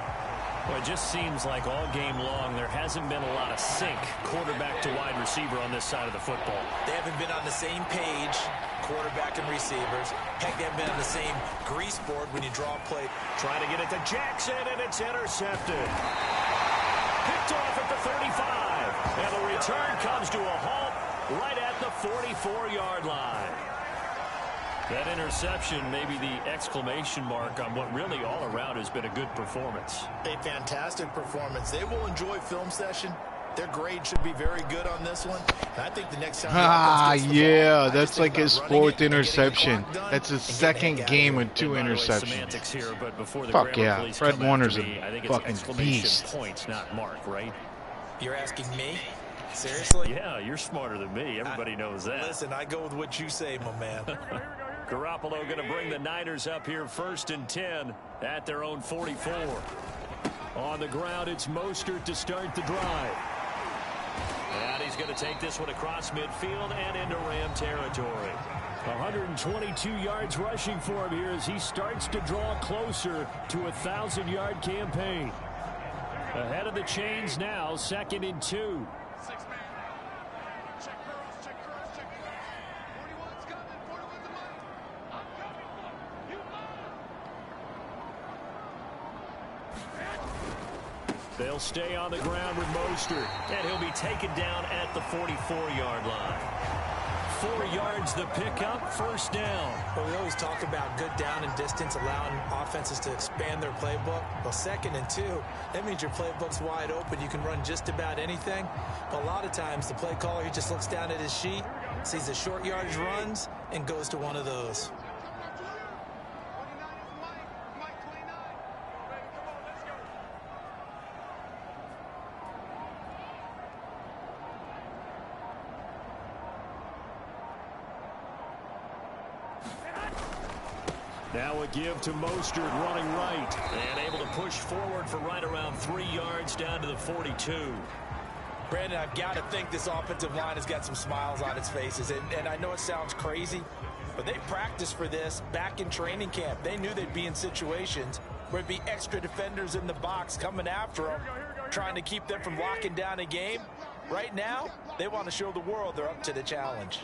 Well, it just seems like all game long there hasn't been a lot of sync quarterback to wide receiver on this side of the football. They haven't been on the same page, quarterback and receivers. Heck, they haven't been on the same grease board when you draw a play. Trying to get it to Jackson, and it's intercepted. Picked off at the 35. And the return comes to a halt right at the 44-yard line. That interception may be the exclamation mark on what really all around has been a good performance. A fantastic performance. They will enjoy film session. Their grade should be very good on this one. And I think the next time yeah, that's like his 4th interception. That's his 2nd game with 2 interceptions. Here, but before the fuck yeah, Fred Warner's a I think fucking it's beast. Points, not mark, right? You're asking me? Seriously? Yeah, you're smarter than me. Everybody knows that. Listen, I go with what you say, my man. Garoppolo going to bring the Niners up here 1st and 10 at their own 44. On the ground, it's Mostert to start the drive. And he's going to take this one across midfield and into Ram territory. 122 yards rushing for him here as he starts to draw closer to a 1,000-yard campaign. Ahead of the chains now, 2nd and 2. They'll stay on the ground with Mostert, and he'll be taken down at the 44-yard line. 4 yards the pickup, first down. Well, we always talk about good down and distance, allowing offenses to expand their playbook. Well, 2nd and 2, that means your playbook's wide open. You can run just about anything. But a lot of times, the play caller, he just looks down at his sheet, sees the short yardage runs, and goes to one of those. Now a give to Mostert running right and able to push forward for right around 3 yards down to the 42. Brandon, I've got to think this offensive line has got some smiles on its faces. And I know it sounds crazy, but they practiced for this back in training camp. They knew they'd be in situations where it'd be extra defenders in the box coming after them, trying to keep them from locking down a game. Right now, they want to show the world they're up to the challenge.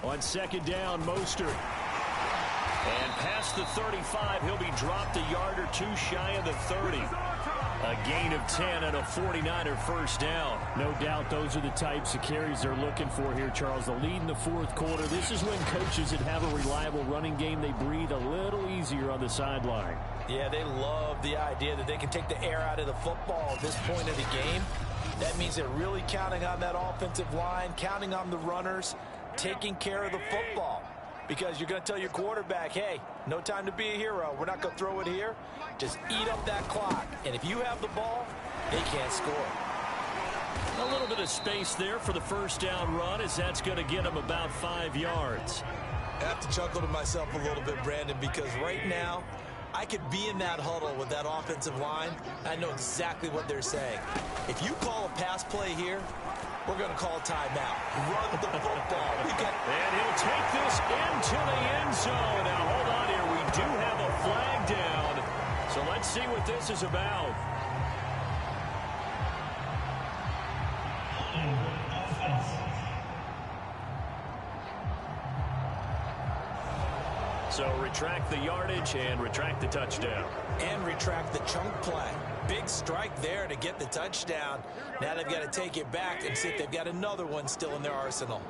On 2nd down, Mostert. And past the 35, he'll be dropped a yard or 2 shy of the 30. A gain of 10 and a 49er first down. No doubt those are the types of carries they're looking for here, Charles. The lead in the 4th quarter. This is when coaches that have a reliable running game, they breathe a little easier on the sideline. Yeah, they love the idea that they can take the air out of the football at this point of the game. That means they're really counting on that offensive line, counting on the runners, taking care of the football. because you're going to tell your quarterback, hey, no time to be a hero. We're not going to throw it here. Just eat up that clock. And if you have the ball, they can't score. A little bit of space there for the first down run, as that's going to get him about 5 yards. I have to chuckle to myself a little bit, Brandon, because right now I could be in that huddle with that offensive line. I know exactly what they're saying. If you call a pass play here, we're going to call a timeout. Run the football. And he'll take this into the end zone. Now, hold on here. We do have a flag down. So let's see what this is about. So retract the yardage and retract the touchdown. And retract the chunk play. Big strike there to get the touchdown. Now they've got to take it back and see if they've got another one still in their arsenal.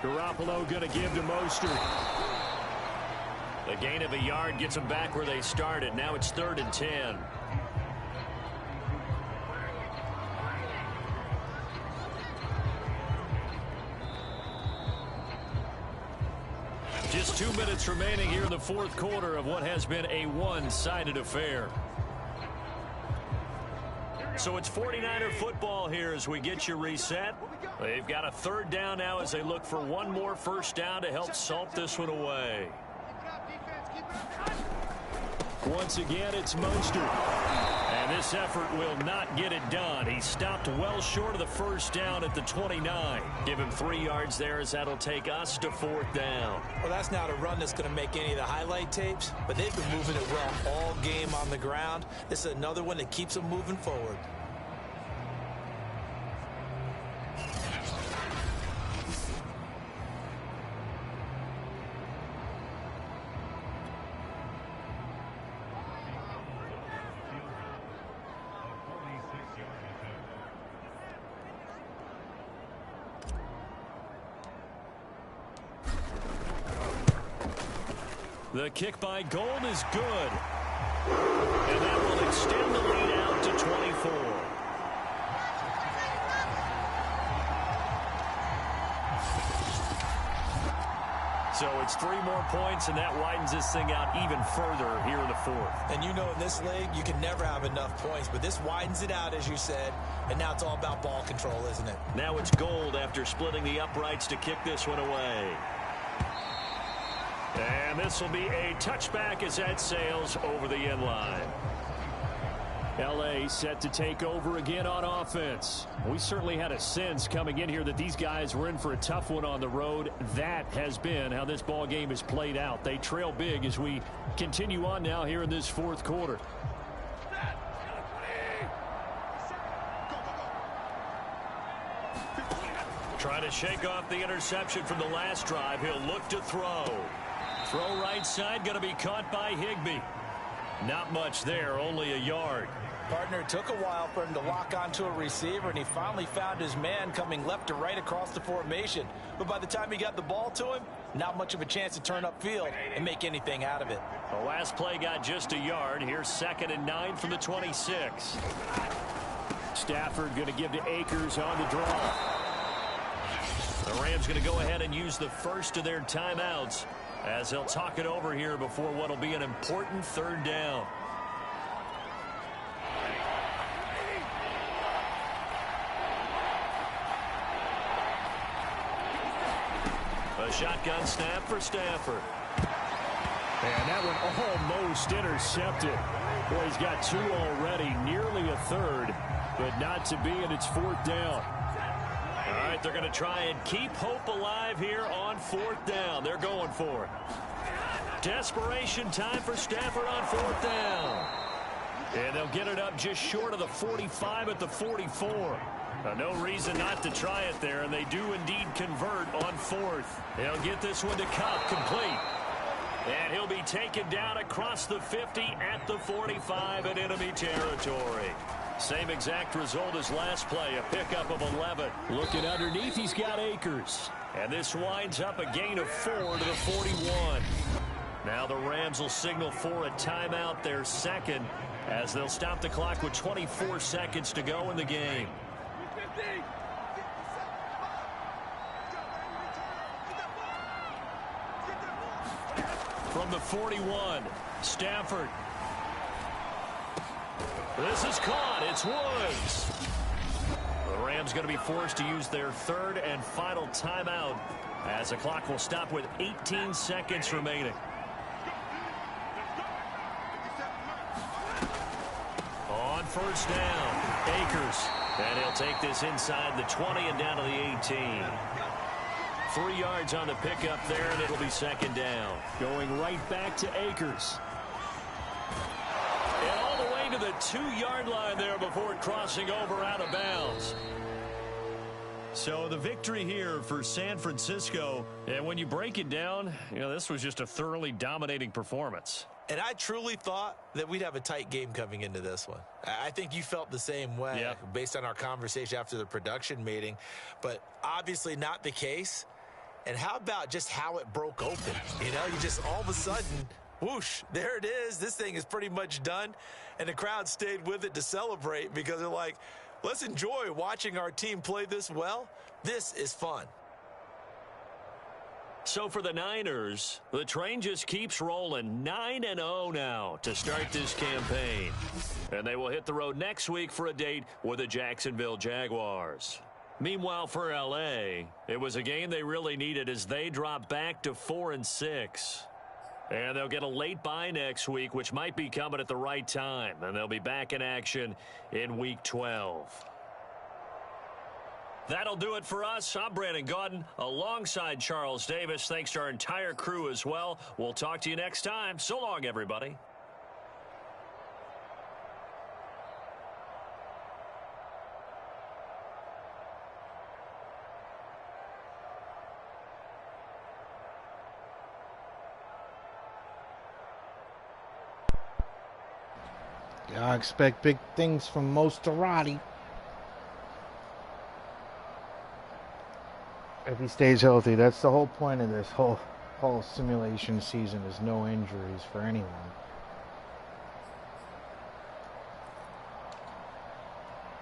Garoppolo going to give to Mostert. The gain of a yard gets them back where they started. Now it's 3rd and 10. Just 2 minutes remaining here in the 4th quarter of what has been a one-sided affair. So it's 49er football here as we get you reset. They've got a 3rd down now as they look for one more first down to help salt this one away. Once again, it's Mostert. And this effort will not get it done. He stopped well short of the first down at the 29. Give him 3 yards there as that'll take us to 4th down. Well, that's not a run that's going to make any of the highlight tapes, but they've been moving it well all game on the ground. This is another one that keeps them moving forward. The kick by Gold is good. And that will extend the lead out to 24. So it's 3 more points, and that widens this thing out even further here in the 4th. And you know in this league, you can never have enough points, but this widens it out, as you said, and now it's all about ball control, isn't it? Now it's Gold after splitting the uprights to kick this one away. And this will be a touchback as that sails over the end line. L.A. set to take over again on offense. We certainly had a sense coming in here that these guys were in for a tough one on the road. That has been how this ball game is played out. They trail big as we continue on now here in this 4th quarter. Trying to shake off the interception from the last drive. He'll look to throw. Throw right side, going to be caught by Higbee. Not much there, only a yard. Partner, it took a while for him to lock onto a receiver, and he finally found his man coming left to right across the formation. But by the time he got the ball to him, not much of a chance to turn upfield and make anything out of it. The last play got just a yard. Here's 2nd and 9 from the 26. Stafford going to give to Akers on the draw. The Rams going to go ahead and use the first of their timeouts as they'll talk it over here before what will be an important 3rd down. A shotgun snap for Stafford. And that one almost intercepted. Boy, he's got 2 already, nearly a 3rd, but not to be, and it's 4th down. All right, they're going to try and keep hope alive here on 4th down. They're going for it. Desperation time for Stafford on 4th down. And they'll get it up just short of the 45 at the 44. No reason not to try it there, and they do indeed convert on 4th. They'll get this one to Kupp, complete. And he'll be taken down across the 50 at the 45 in enemy territory. Same exact result as last play, a pickup of 11. Looking underneath, he's got Akers. And this winds up a gain of 4 to the 41. Now the Rams will signal for a timeout, their 2nd. as they'll stop the clock with 24 seconds to go in the game. From the 41, Stafford. This is caught. It's Woods. The Rams going to be forced to use their third and final timeout as the clock will stop with 18 seconds remaining. On first down, Akers. And he'll take this inside the 20 and down to the 18. 3 yards on the pickup there, and it'll be second down. Going right back to Akers. And all the way to the 2-yard line there before crossing over out of bounds. So the victory here for San Francisco. And when you break it down, this was just a thoroughly dominating performance. And I truly thought that we'd have a tight game coming into this one. I think you felt the same way based on our conversation after the production meeting. But obviously not the case. And how about just how it broke open? You just all of a sudden, whoosh, there it is. This thing is pretty much done. And the crowd stayed with it to celebrate because they're like, let's enjoy watching our team play this well. This is fun. So for the Niners, the train just keeps rolling. 9-0 now to start this campaign. And they will hit the road next week for a date with the Jacksonville Jaguars. Meanwhile, for L.A., it was a game they really needed as they drop back to 4-6. And they'll get a late bye next week, which might be coming at the right time. And they'll be back in action in Week 12. That'll do it for us. I'm Brandon Gaudin alongside Charles Davis. Thanks to our entire crew as well. We'll talk to you next time. So long, everybody. I expect big things from Mostarati. If he stays healthy, that's the whole point of this whole simulation season, is no injuries for anyone.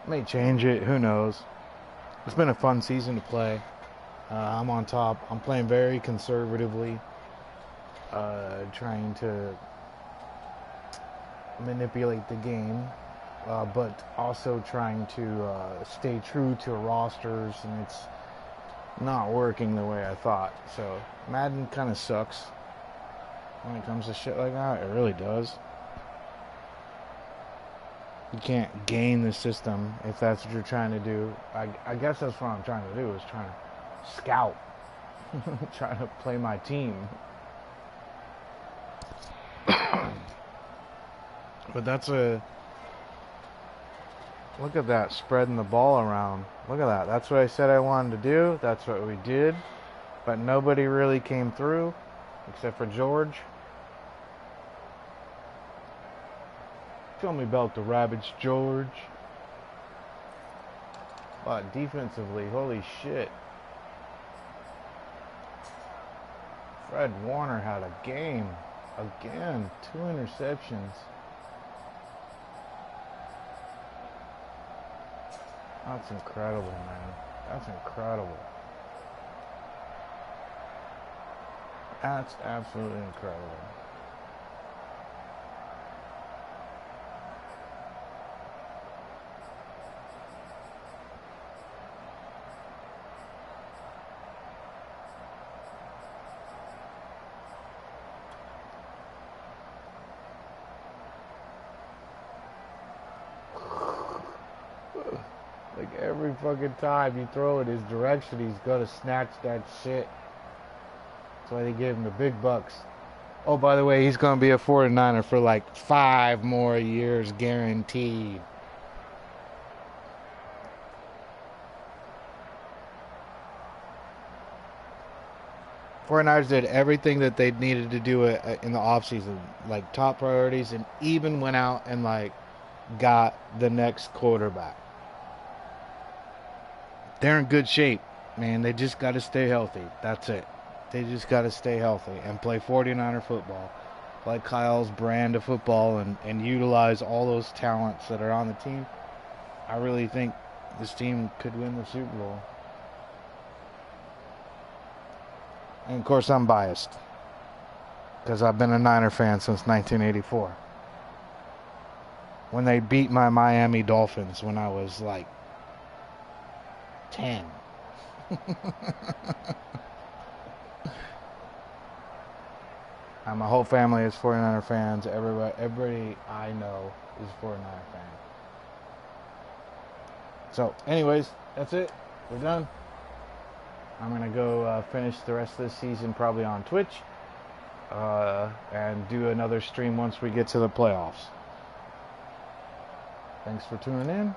May change it, who knows. It's been a fun season to play. I'm on top. I'm playing very conservatively, trying to manipulate the game, but also trying to stay true to rosters, and it's not working the way I thought. So Madden kind of sucks when it comes to shit like that. It really does. You can't game the system if that's what you're trying to do. I guess that's what I'm trying to do, is trying to scout, trying to play my team. But that's look at that, spreading the ball around. Look at that. That's what I said I wanted to do. That's what we did. But nobody really came through, except for George. Tell me about the Rabbits, George. But defensively, holy shit. Fred Warner had a game. Again, 2 interceptions. That's incredible, man. That's incredible. That's absolutely incredible. Like every fucking time you throw it his direction, he's gonna snatch that shit. That's why they gave him the big bucks. Oh, by the way, he's gonna be a 49er for like 5 more years guaranteed. '49ers did everything that they needed to do in the offseason, like top priorities, and even went out and like got the next quarterback. They're in good shape, man. They just got to stay healthy. That's it. They just got to stay healthy and play 49er football. like Kyle's brand of football and utilize all those talents that are on the team, I really think this team could win the Super Bowl. And of course, I'm biased because I've been a Niner fan since 1984. When they beat my Miami Dolphins when I was like 10. My whole family is 49er fans. Everybody I know is a 49er fan. So, anyways, that's it. We're done. I'm going to go finish the rest of this season probably on Twitch. And do another stream once we get to the playoffs. Thanks for tuning in.